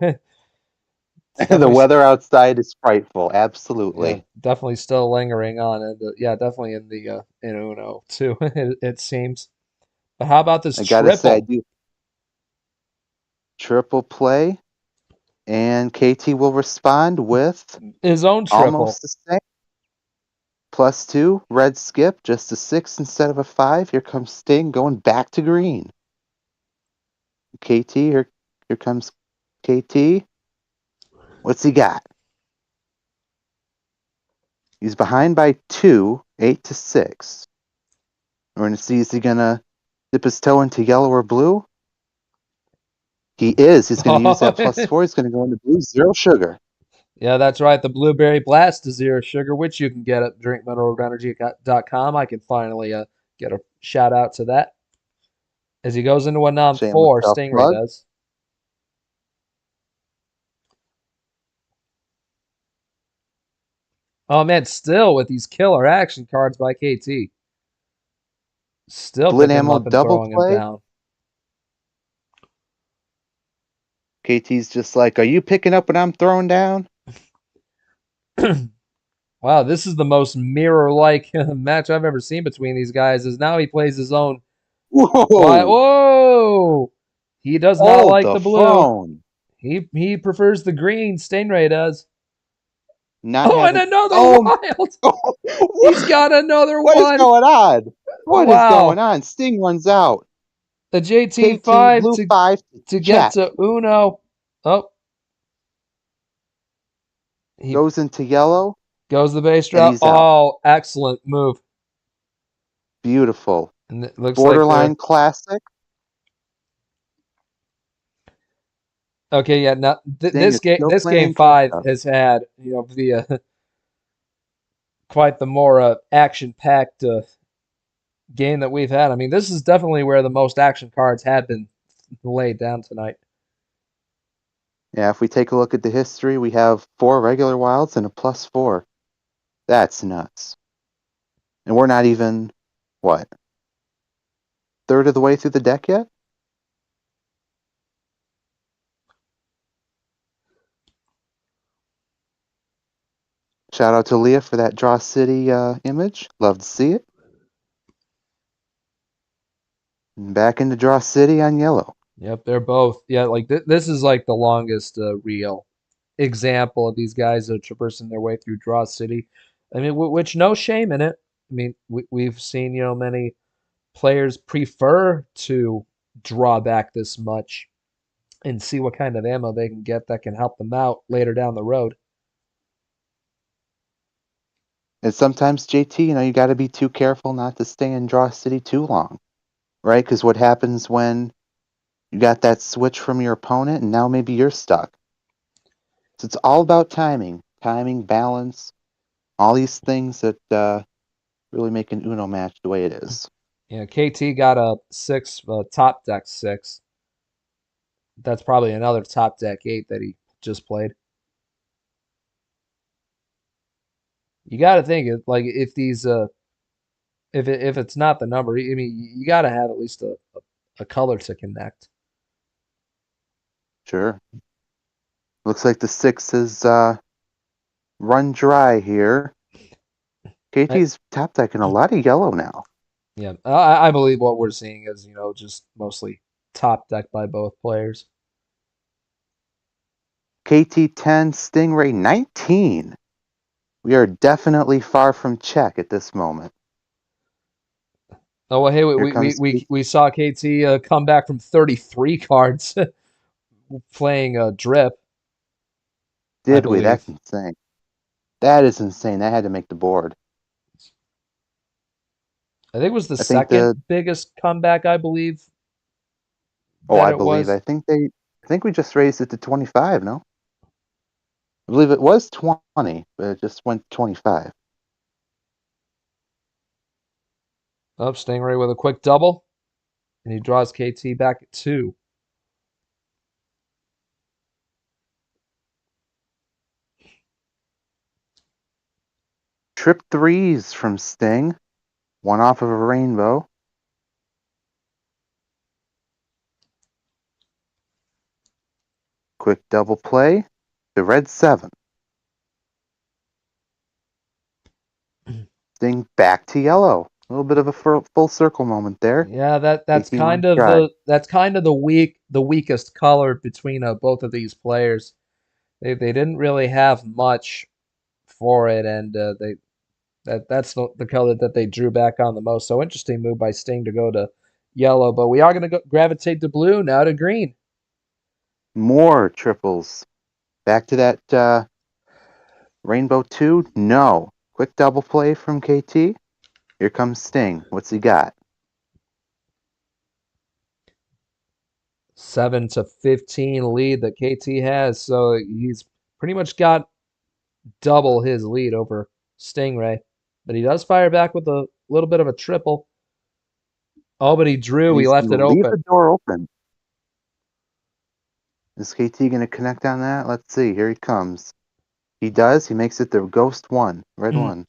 The weather outside is frightful. Absolutely. Yeah, definitely still lingering on, and yeah, definitely in the in Uno too. It seems. But how about this I gotta say, I triple? do triple play, and KT will respond with His own triple. almost the same. +2, red skip, just a 6 instead of a 5. Here comes Sting going back to green. KT, here comes KT. What's he got? He's behind by 2, 8 to 6. We're going to see, is he going to dip his toe into yellow or blue? He is. He's going to use that +4. He's going to go into blue, 0 sugar. Yeah, that's right. The Blueberry Blast is 0 sugar, which you can get at drinkmineralenergy.com. I can finally get a shout out to that. As he goes into a Shameless 4, Stingray self-plug. does. Oh man, still with these killer action cards by KT. Still Split picking him ammo up and double throwing him play. down. KT's just like, are you picking up what I'm throwing down? Wow, this is the most mirror-like match I've ever seen between these guys. Is now he plays his own. Whoa! Whoa! He does not Hold like the the blue. phone. He prefers the green. Stingray does. Not Oh, and having. another Oh, wild. He's what? got another What is one. going on? What is going Wow. on? Sting runs out. The KT JT5 blue 5 to get check. to Uno. Oh, he Goes into yellow. goes the base And drop. he's out. Oh, excellent move. Beautiful. And it looks Borderline like classic. okay, yeah. Now Sting is still this game playing catch 5 up. has had the quite the more action-packed game that we've had. I mean, this is definitely where the most action cards have been laid down tonight. Yeah, if we take a look at the history, we have 4 regular wilds and a +4. That's nuts. And we're not even, what, third of the way through the deck yet? Shout out to Leah for that Draw City image. Love to see it. And back into Draw City on yellow. Yep, they're both. Yeah, like this is like the longest real example of these guys traversing their way through Draw City. I mean, which no shame in it. I mean, we've seen many players prefer to draw back this much and see what kind of ammo they can get that can help them out later down the road. And sometimes, JT, you got to be too careful not to stay in Draw City too long, right? Because what happens when you got that switch from your opponent and now maybe you're stuck? So it's all about timing, balance, all these things that really make an Uno match the way it is. Yeah, KT got a 6, top deck 6. That's probably another top deck 8 that he just played. You got to think like if these if it's not the number, I mean you got to have at least a color to connect. Sure. Looks like the 6 is run dry here. KT's top decking a lot of yellow now. Yeah, I believe what we're seeing is just mostly top deck by both players. KT 10, Stingray 19. We are definitely far from check at this moment. Oh well, hey, Here comes we saw KT come back from 33 cards playing drip, I Did we? That's believe. insane. That is insane. That had to make the board. I think it was the I think second biggest comeback, I believe, oh, that I it believe. was. I think we just raised it to 25, no? I believe it was 20, but it just went 25. Oh, Stingray with a quick double, and he draws KT back at 2. Trip threes from Sting. One off of a rainbow. Quick double play. The red 7. Sting back to yellow. A little bit of a full circle moment there. Yeah, that's 18 kind months of dry. the weakest color between both of these players. They didn't really have much for it, and that's the color that they drew back on the most. So interesting move by Sting to go to yellow, but we are going to gravitate to blue, now to green. More triples. Back to that rainbow 2. No. Quick double play from KT. Here comes Sting. What's he got? 7 to 15 lead that KT has, so he's pretty much got double his lead over Stingray. But he does fire back with a little bit of a triple. Oh, but he drew. And He he's left going it to leave open. the door open. Is KT going to connect on that? Let's see. Here he comes. He does. He makes it the ghost 1. Red 1.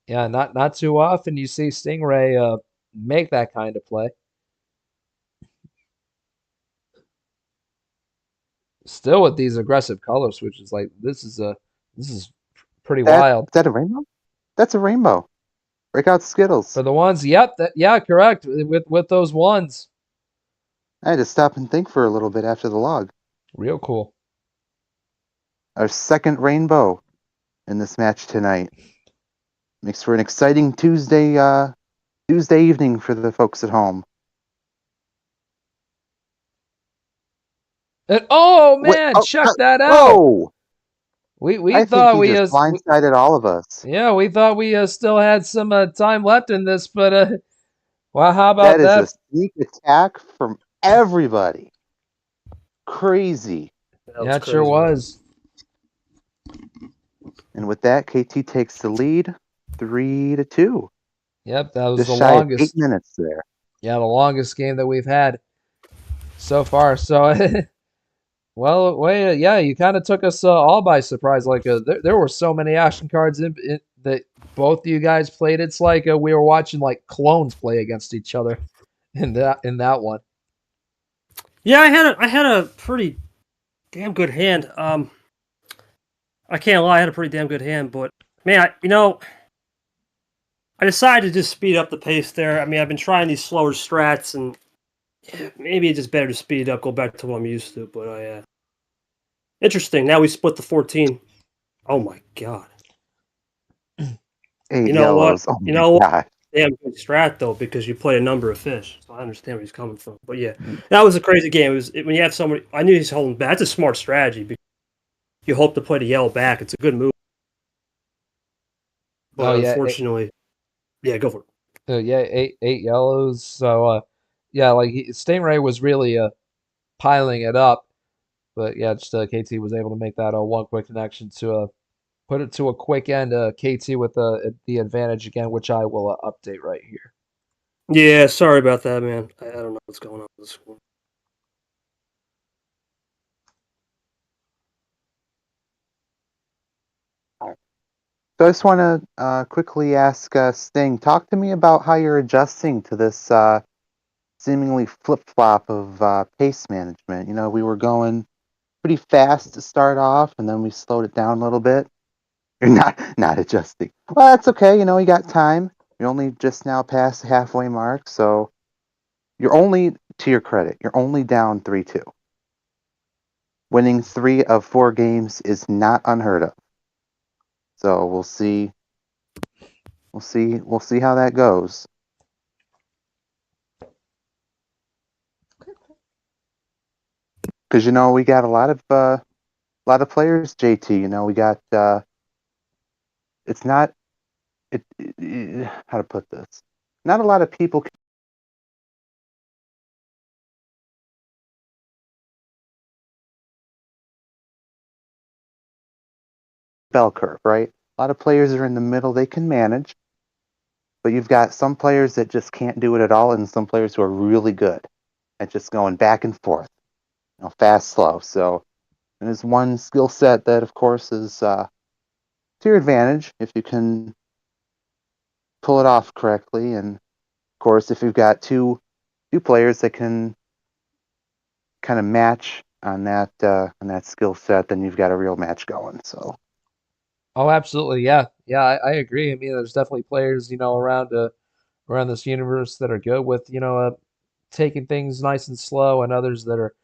Yeah, not too often you see Stingray make that kind of play. Still with these aggressive color switches, like this is pretty wild. Is that a rainbow? That's a rainbow. Break out Skittles. For the ones, yep, yeah, correct. With those ones. I had to stop and think for a little bit after the log. Real cool. Our second rainbow in this match tonight. Makes for an exciting Tuesday evening for the folks at home. And oh man, check that out. Whoa! We I thought think he just blindsided all of us. Yeah, we thought we still had some time left in this, but well, how about That is that? a sneak attack from everybody. Crazy. Yeah, it sure was. And with that, KT takes the lead, 3-2. Yep, that was Just the shy of longest. 8 minutes there. Yeah, the longest game that we've had so far. So, well, wait, yeah, you kind of took us all by surprise. Like, there were so many action cards that both of you guys played. It's like we were watching like clones play against each other in that one. Yeah, I had a pretty damn good hand. I can't lie, I had a pretty damn good hand, but man, I decided to just speed up the pace there. I mean, I've been trying these slower strats, and maybe it's just better to speed up, go back to what I'm used to. But interesting. Now we split the 14. Oh my god. 8 You know yellows. what? Oh my god. Damn good strat though, because you play a number of fish. So I understand where he's coming from. But yeah, that was a crazy game. When you have somebody, I knew he's holding back. That's a smart strategy because you hope to play the yellow back. It's a good move. But unfortunately, yeah, go for it. Yeah, eight yellows. So yeah, like Stingray was really piling it up, but yeah, just KT was able to make that one quick connection to put it to a quick end. KT with the advantage again, which I will update right here. Yeah, sorry about that, man. I don't know what's going on with this one. So I just want to quickly ask Sting, talk to me about how you're adjusting to this seemingly flip-flop of pace management. You know, we were going pretty fast to start off, and then we slowed it down a little bit. You're not adjusting. Well, that's okay. You know, you got time. You're only just now past the halfway mark, so you're only, to your credit, you're only down 3-2. Winning 3 of 4 games is not unheard of. So we'll see how that goes. Because we got a lot of players. JT, we got. It's not. How to put this? Not a lot of people. Bell curve, right? A lot of players are in the middle. They can manage, but you've got some players that just can't do it at all, and some players who are really good at just going back and forth, fast, slow. So there's one skill set that, of course, is to your advantage if you can pull it off correctly, and of course, if you've got two players that can kind of match on that skill set, then you've got a real match going. So. Oh, absolutely. Yeah. Yeah, I agree. I mean, there's definitely players, around this universe that are good with, taking things nice and slow, and others that are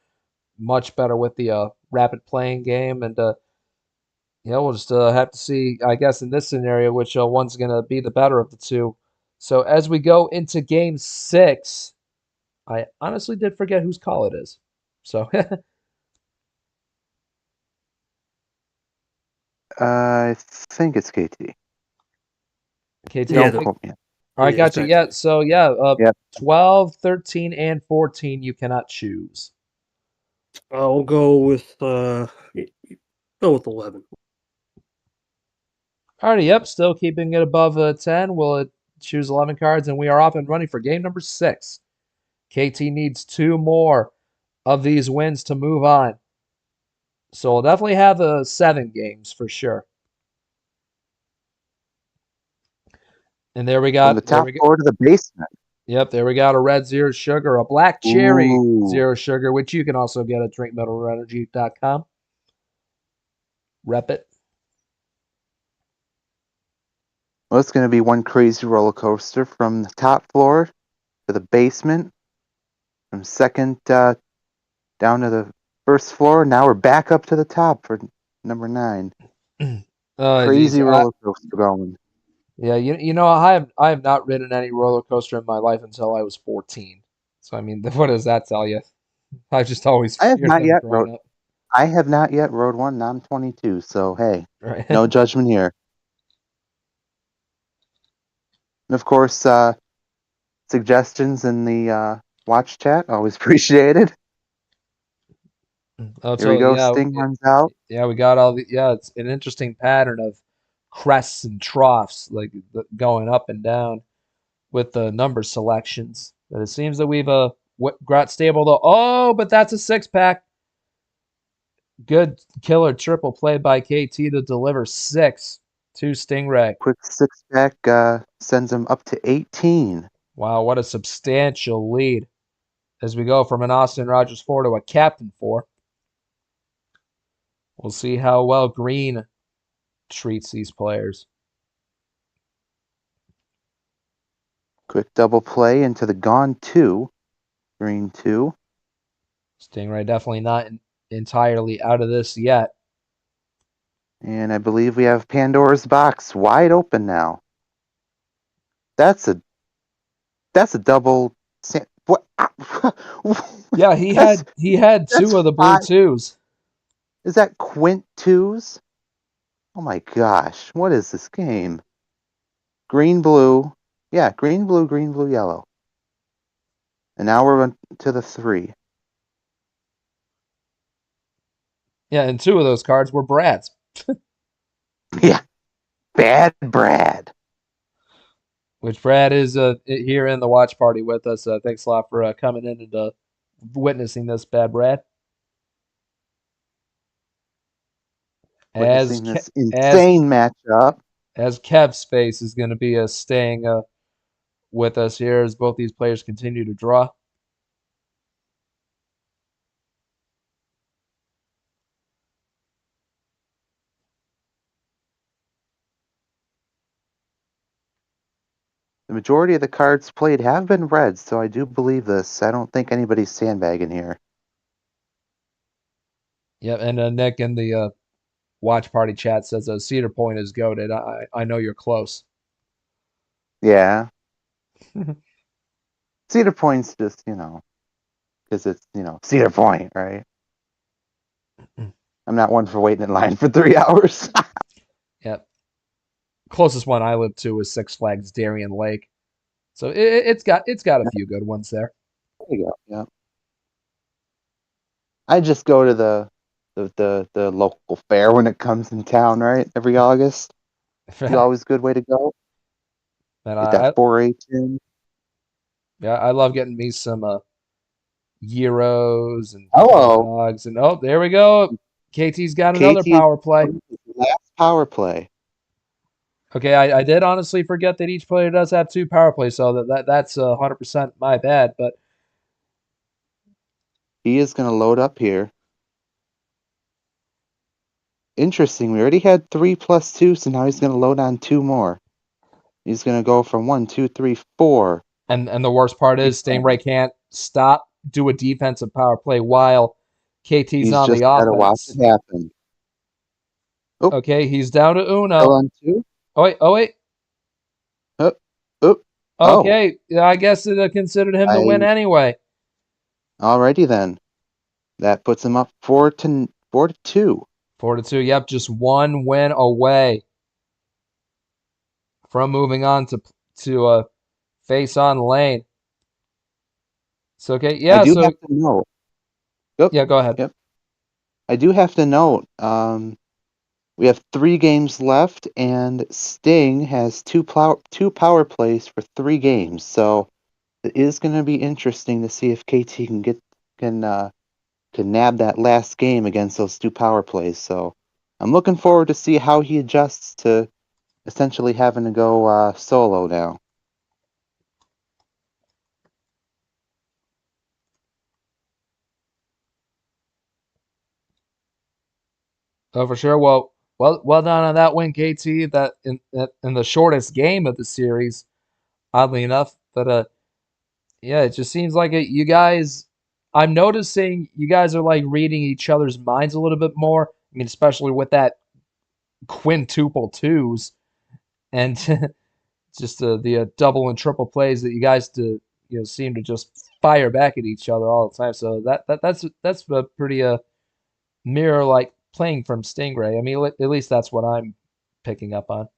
much better with the rapid playing game. And we'll just have to see, I guess, in this scenario, which one's going to be the better of the two. So as we go into game 6, I honestly did forget whose call it is. So I think it's KT. KT, Yeah, Don't quote me. all right, Yeah, it's gotcha. back Yeah, to me. so yeah, Yep. 12, 13, and 14 you cannot choose. I'll go with 11. Alrighty, yep, still keeping it above 10. We'll choose 11 cards, and we are off and running for game number 6. KT needs 2 more of these wins to move on. So we'll definitely have 7 games for sure. And there we From the got, top floor to the basement. Yep, there we got a red zero sugar, a black cherry Ooh. zero sugar, which you can also get at drinkmetalenergy.com. Rep it. Well, it's going to be one crazy roller coaster from the top floor to the basement, from second down to the first floor. Now we're back up to the top for number 9. Crazy roller coaster going. Yeah, I have not ridden any roller coaster in my life until I was 14. So I mean, what does that tell you? I just always I have feared not them yet growing up. I have not yet rode one. Now I'm 22, so hey, Right. no judgment here. And of course, suggestions in the watch chat always appreciated. Oh, Here we so go. yeah, Sting runs out. yeah, we got all the it's an interesting pattern of crests and troughs, like going up and down with the number selections. But it seems that we've got stable though. Oh, but that's a 6-pack. Good killer triple play by KT to deliver 6 to Stingray. Quick 6-pack sends him up to 18. Wow, what a substantial lead as we go from an Austin Rogers 4 to a Captain 4. We'll see how well Green treats these players. Quick double play into the Gone 2. Green 2. Stingray definitely not entirely out of this yet. And I believe we have Pandora's box wide open now. That's a double. What? Yeah, he had 2 of the blue 2s. Is that Quint 2s? Oh my gosh, what is this game? Green, blue. Yeah, green, blue, yellow. And now we're on to the 3. Yeah, and 2 of those cards were Brad's. Yeah, bad Brad. Which Brad is here in the watch party with us. Thanks a lot for coming in and witnessing this, bad Brad. Witnessing this insane matchup. As Kev's face is going to be staying with us here as both these players continue to draw. The majority of the cards played have been reds, so I do believe this. I don't think anybody's sandbagging here. Yep, and Nick in the watch party chat says Cedar Point is goated. I know you're close. Yeah. Cedar Point's just, because it's, Cedar Point, right? I'm not one for waiting in line for 3 hours. Yep. Closest one I live to is Six Flags Darien Lake. So it's got a few good ones there. There you go. Yeah. I just go to the local fair when it comes in town, right? Every August. It's always a good way to go. And Get that 4-H in. yeah, I love getting me some gyros and Hello. dogs. And oh, there we go. KT's got another KT power play. Last power play. Okay, I did honestly forget that each player does have 2 power plays, so that's 100% my bad. But He is going to load up here. Interesting. We already had 3 plus 2, so now he's going to load on 2 more. He's going to go from 1, 2, 3, 4. and the worst part is Stingray can't do a defensive power play while KT's He's on just the got to watch offense. it happen. Oh. Okay, he's down to Uno. Still on 2. Oh wait. Oh. Okay, yeah, I guess it considered him to win anyway. Alrighty then. That puts him up 4-2. 4-2. Yep, just 1 win away from moving on to face on lane. So okay, yeah. I do so have to note. Yep. Yeah, go ahead. Yep. I do have to note. We have 3 games left, and Sting has 2 power plays for 3 games. So it is going to be interesting to see if KT can nab that last game against those 2 power plays. So I'm looking forward to see how he adjusts to essentially having to go solo now. Oh, for sure. Well done on that win, KT. That in the shortest game of the series, oddly enough. But yeah, it just seems like you guys. I'm noticing you guys are like reading each other's minds a little bit more. I mean, especially with that quintuple twos, and just the double and triple plays that you guys seem to just fire back at each other all the time. So that's a pretty mirror like playing from Stingray. I mean, at least that's what I'm picking up on.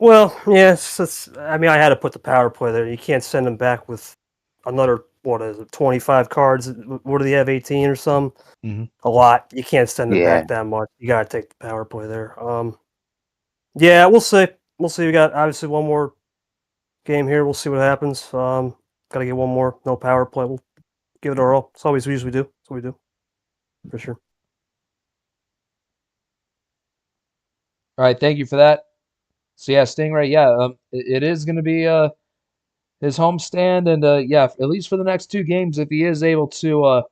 Well, yes, I mean, I had to put the power play there. You can't send them back with another, 25 cards? What do they have, 18 or something? Mm-hmm. A lot. You can't send them back that much. You got to take the power play there. Yeah, we'll see. We'll see. We got, obviously, one more game here. We'll see what happens. Got to get one more. No power play. We'll give it our all. It's always we usually do. That's what we do. For sure. All right, thank you for that. So yeah, Stingray, yeah, it is going to be his homestand, and yeah, at least for the next 2 games, if he is able to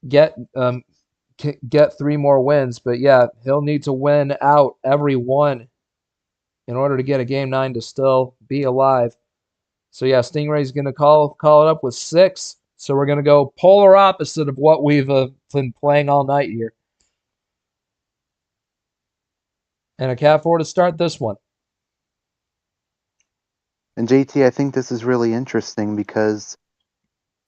get 3 more wins, but yeah, he'll need to win out every one in order to get a game 9 to still be alive. So yeah, Stingray's going to call it up with 6. So we're going to go polar opposite of what we've been playing all night here. And a Cat 4 to start this one. And JT, I think this is really interesting because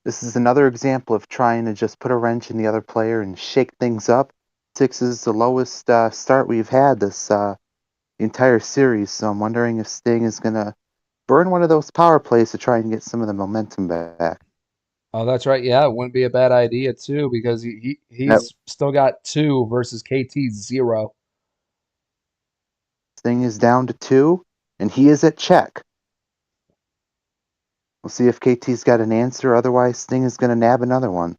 this is another example of trying to just put a wrench in the other player and shake things up. 6 is the lowest start we've had this entire series, so I'm wondering if Sting is going to burn one of those power plays to try and get some of the momentum back. Oh, that's right. Yeah, it wouldn't be a bad idea, too, because he's still got 2 versus KT's 0. Sting is down to 2, and he is at check. We'll see if KT's got an answer. Otherwise, Sting is going to nab another one.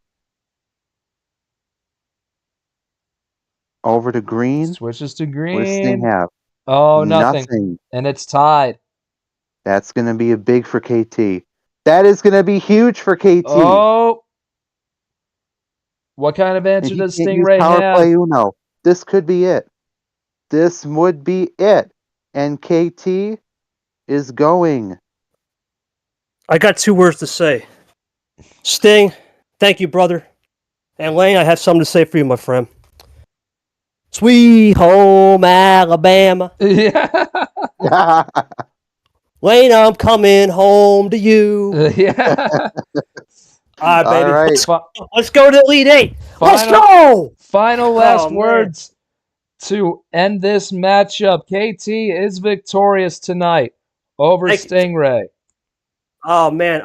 Over to green. Switches to green. What does Sting have? Oh, nothing. And it's tied. That's going to be a big for KT. That is going to be huge for KT. Oh. What kind of answer does Stingray have? Power play Uno. This could be it. This would be it. And KT is going. I got 2 words to say. Sting, thank you, brother. And Lane, I have something to say for you, my friend. Sweet home Alabama. Yeah. Lane, I'm coming home to you. Yeah. All right, baby. All right. Let's go to the Elite Eight. Let's go. Final last man. words to end this matchup. KT is victorious tonight over Stingray. Oh man,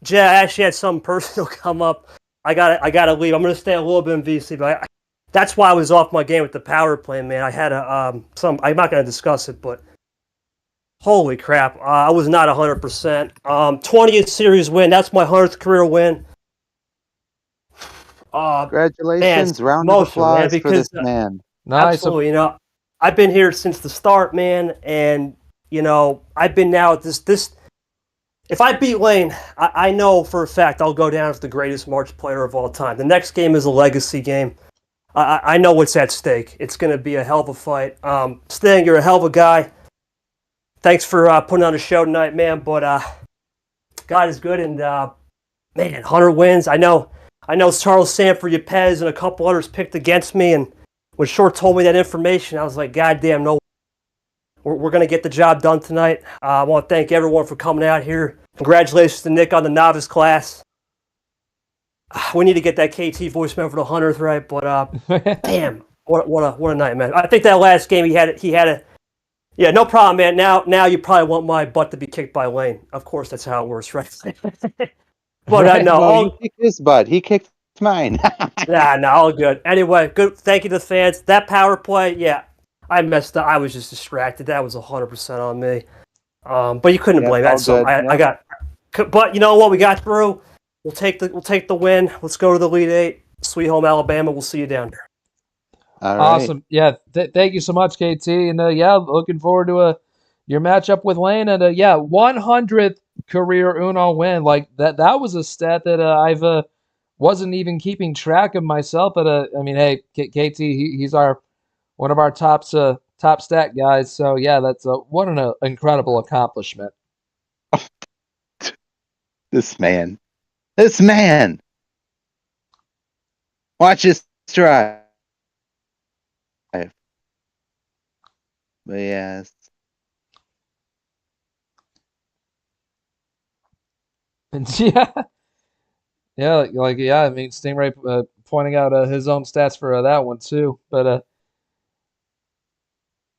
Jay, I actually had something personal come up. I gotta leave. I'm gonna stay a little bit in VC, but that's why I was off my game with the power play, man. I had I'm not gonna discuss it, but holy crap, I was not 100%. 20th series win. That's my 100th career win. Congratulations! Round of applause for this man. Nice. Absolutely, I've been here since the start, man, and I've been now at this. If I beat Lane, I know for a fact I'll go down as the greatest March player of all time. The next game is a legacy game. I know what's at stake. It's going to be a hell of a fight. Sting, you're a hell of a guy. Thanks for putting on a show tonight, man. But God is good, and man, 100 wins. I know Charles Sanford, Yepes, and a couple others picked against me, and when Short told me that information, I was like, God damn, no. We're going to get the job done tonight. I want to thank everyone for coming out here. Congratulations to Nick on the novice class. We need to get that KT voicemail for the 100th, right? But damn, what a night, man. I think that last game he had a yeah, no problem, man. Now you probably want my butt to be kicked by Lane. Of course, that's how it works, right? But no, he kicked his butt. He kicked mine. No, all good. Anyway, good. Thank you to the fans. That power play, yeah. I messed up. I was just distracted. That was 100% on me. But you couldn't blame that. So I got. But you know what? We got through. We'll take the win. Let's go to the Elite Eight. Sweet home Alabama. We'll see you down there. Awesome. Yeah. Thank you so much, KT. And looking forward to your matchup with Lane. And 100th career Uno win. Like that was a stat that I've wasn't even keeping track of myself. But I mean, hey, KT, he's one of our top stat guys. So yeah, that's what an incredible accomplishment. This man. Watch this drive. But yes. And yeah. I mean, Stingray pointing out his own stats for that one too. But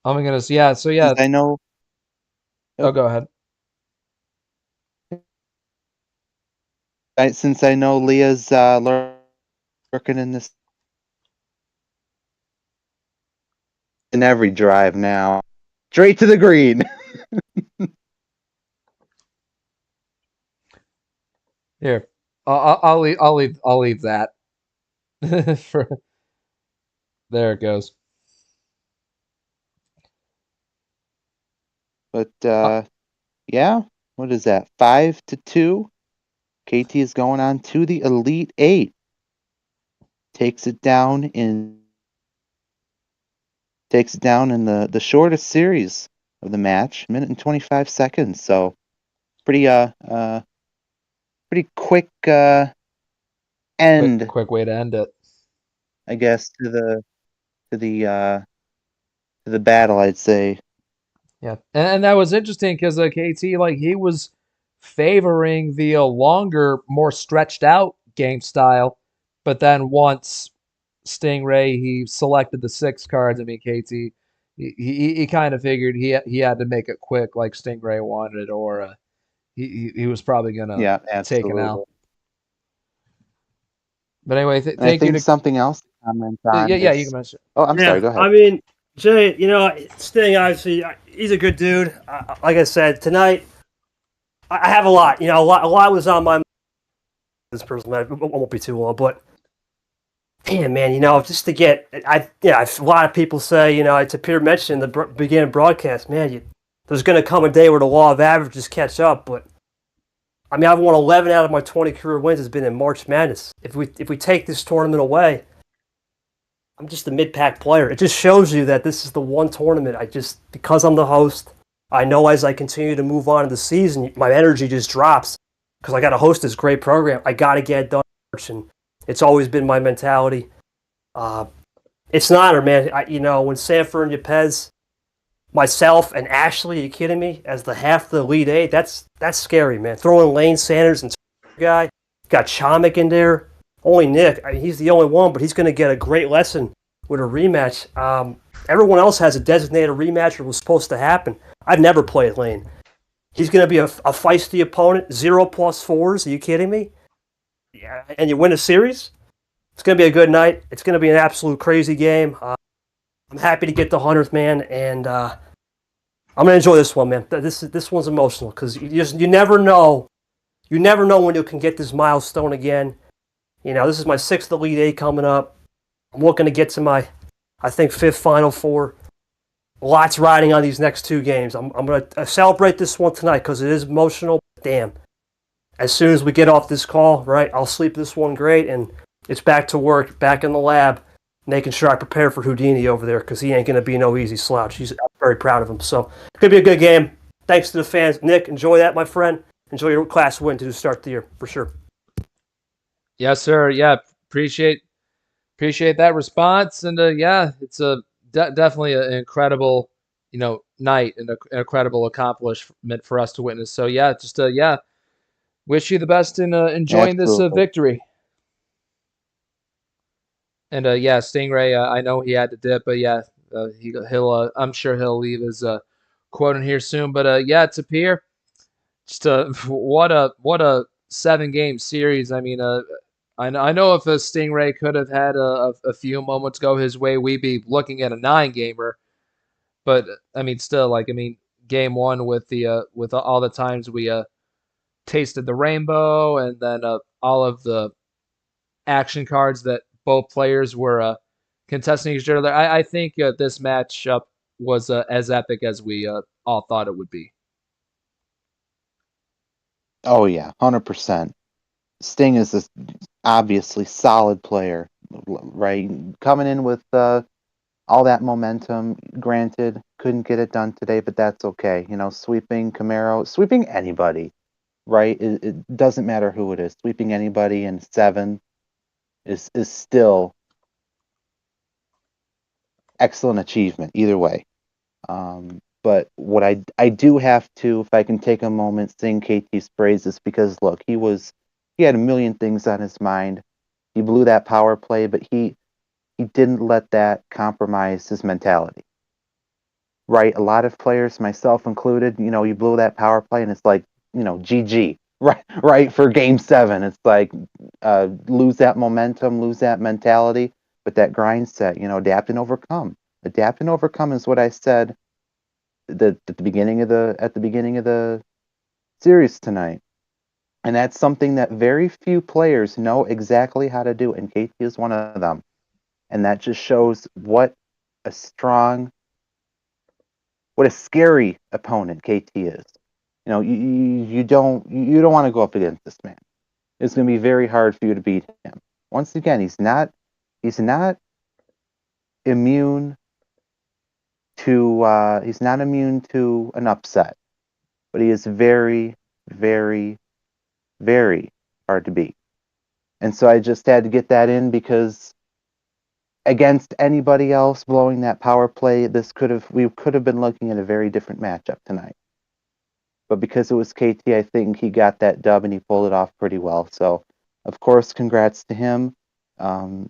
oh my goodness, yeah. So yeah, I know. Oh, go ahead. Since I know Leah's lurking in this in every drive now, straight to the green. Here, I'll leave that. For there it goes. But yeah, what is that? 5-2. KT is going on to the Elite Eight. Takes it down in the shortest series of the match, 1 minute and 25 seconds. So pretty quick end. Quick way to end it, I guess, to the battle, I'd say. Yeah, and that was interesting because KT, he was favoring the longer, more stretched out game style, but then once Stingray he selected the 6 cards. I mean, KT he kind of figured he had to make it quick like Stingray wanted, or he was probably gonna take an L. But anyway, thank you. Something else to comment on. Yeah, you can mention. Oh, I'm sorry. Go ahead. I mean, Jay, Sting, obviously, he's a good dude. Like I said, tonight, I have a lot. A lot was on my mind. This person, it won't be too long, but man, just to get, a lot of people say, to Peter mentioned in the beginning broadcast, man, there's going to come a day where the law of averages catch up, but I mean, I've won 11 out of my 20 career wins has been in March Madness. If we take this tournament away, I'm just a mid-pack player. It just shows you that this is the one tournament because I'm the host, I know as I continue to move on in the season, my energy just drops because I got to host this great program. I got to get it done, and it's always been my mentality. It's an honor, man. When Sanford and Yepes, myself and Ashley, are you kidding me? As the half of the Elite Eight, that's scary, man. Throwing Lane Sanders and guy, Got Chomik in there. Only Nick. He's the only one, but he's going to get a great lesson with a rematch. Everyone else has a designated rematch or was supposed to happen. I've never played Lane. He's going to be a feisty opponent. 0+4s. Are you kidding me? Yeah, and you win a series? It's going to be a good night. It's going to be an absolute crazy game. I'm happy to get the 100th man, and I'm going to enjoy this one, man. This one's emotional because you never know. You never know when you can get this milestone again. This is my 6th Elite 8 coming up. I'm looking to get to my, I think, 5th Final Four. Lots riding on these next 2 games. I'm going to celebrate this one tonight because it is emotional. Damn. As soon as we get off this call, right, I'll sleep this one great, and it's back to work, back in the lab, making sure I prepare for Houdini over there because he ain't going to be no easy slouch. I'm very proud of him. So, it could be a good game. Thanks to the fans. Nick, enjoy that, my friend. Enjoy your class win to start the year, for sure. Yes, sir. Yeah, appreciate that response. And, it's definitely an incredible, night and an incredible accomplishment for us to witness. So, wish you the best in enjoying this victory. And Stingray, I know he had to dip, but he'll I'm sure he'll leave his quote in here soon. But Tapir, just what a 7-game series. I mean, I know if a Stingray could have had a few moments go his way, we'd be looking at a 9-gamer. But I mean, still, game 1 with all the times we tasted the rainbow, and then all of the action cards that both players were contesting each other. I think this matchup was as epic as we all thought it would be. Oh yeah, 100%. Sting is this obviously solid player, right? Coming in with all that momentum. Granted, couldn't get it done today, but that's okay. Sweeping Camaro, sweeping anybody, right? It doesn't matter who it is. Sweeping anybody in 7 is still excellent achievement either way. But what I do have to, if I can take a moment, sing KT's praises because look, he had a million things on his mind. He blew that power play, but he didn't let that compromise his mentality. Right? A lot of players, myself included, you blew that power play and it's like, GG. Right for game 7. It's like lose that momentum, lose that mentality, but that grind set, adapt and overcome. Adapt and overcome is what I said at the beginning of the series tonight. And that's something that very few players know exactly how to do, and KT is one of them. And that just shows what a scary opponent KT is. You don't want to go up against this man. It's going to be very hard for you to beat him. Once again, he's not immune to an upset, but he is very, very, very hard to beat. And so I just had to get that in because against anybody else blowing that power play, we could have been looking at a very different matchup tonight. But because it was KT, I think he got that dub and he pulled it off pretty well. So, of course, congrats to him.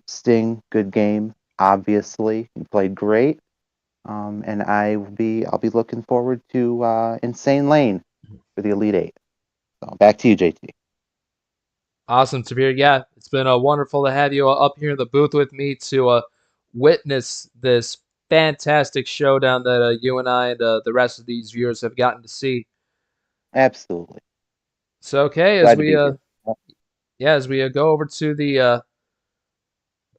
Sting, good game. Obviously, he played great. And I'll be looking forward to Insane Lane for the Elite 8. So back to you, JT. Awesome, Tabir. Yeah, it's been wonderful to have you up here in the booth with me to witness this fantastic showdown that you and I and the rest of these viewers have gotten to see. Absolutely. So okay, as we go over to the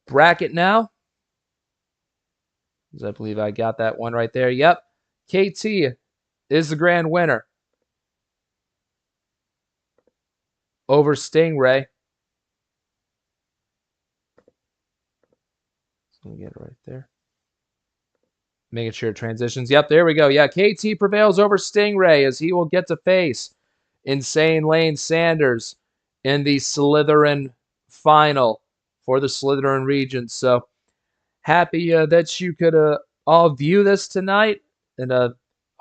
bracket now, because I believe I got that one right there. Yep, KT is the grand winner over Stingray. Let me get it right there. Making sure it transitions. Yep, there we go. Yeah, KT prevails over Stingray as he will get to face Insane Lane Sanders in the Slytherin final for the Slytherin region. So happy that you could all view this tonight, and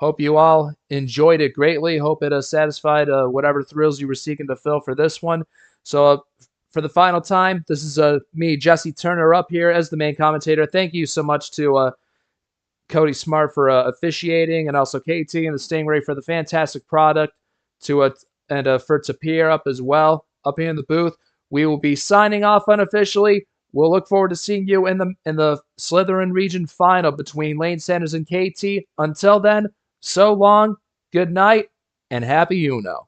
Hope you all enjoyed it greatly. Hope it satisfied whatever thrills you were seeking to fill for this one. So for the final time, this is me, Jesse Turner, up here as the main commentator. Thank you so much to Cody Smart for officiating, and also KT and the Stingray for the fantastic product, and for Tapir up as well, up here in the booth. We will be signing off unofficially. We'll look forward to seeing you in the Slytherin region final between Lane Sanders and KT. Until then, so long, good night, and happy Uno.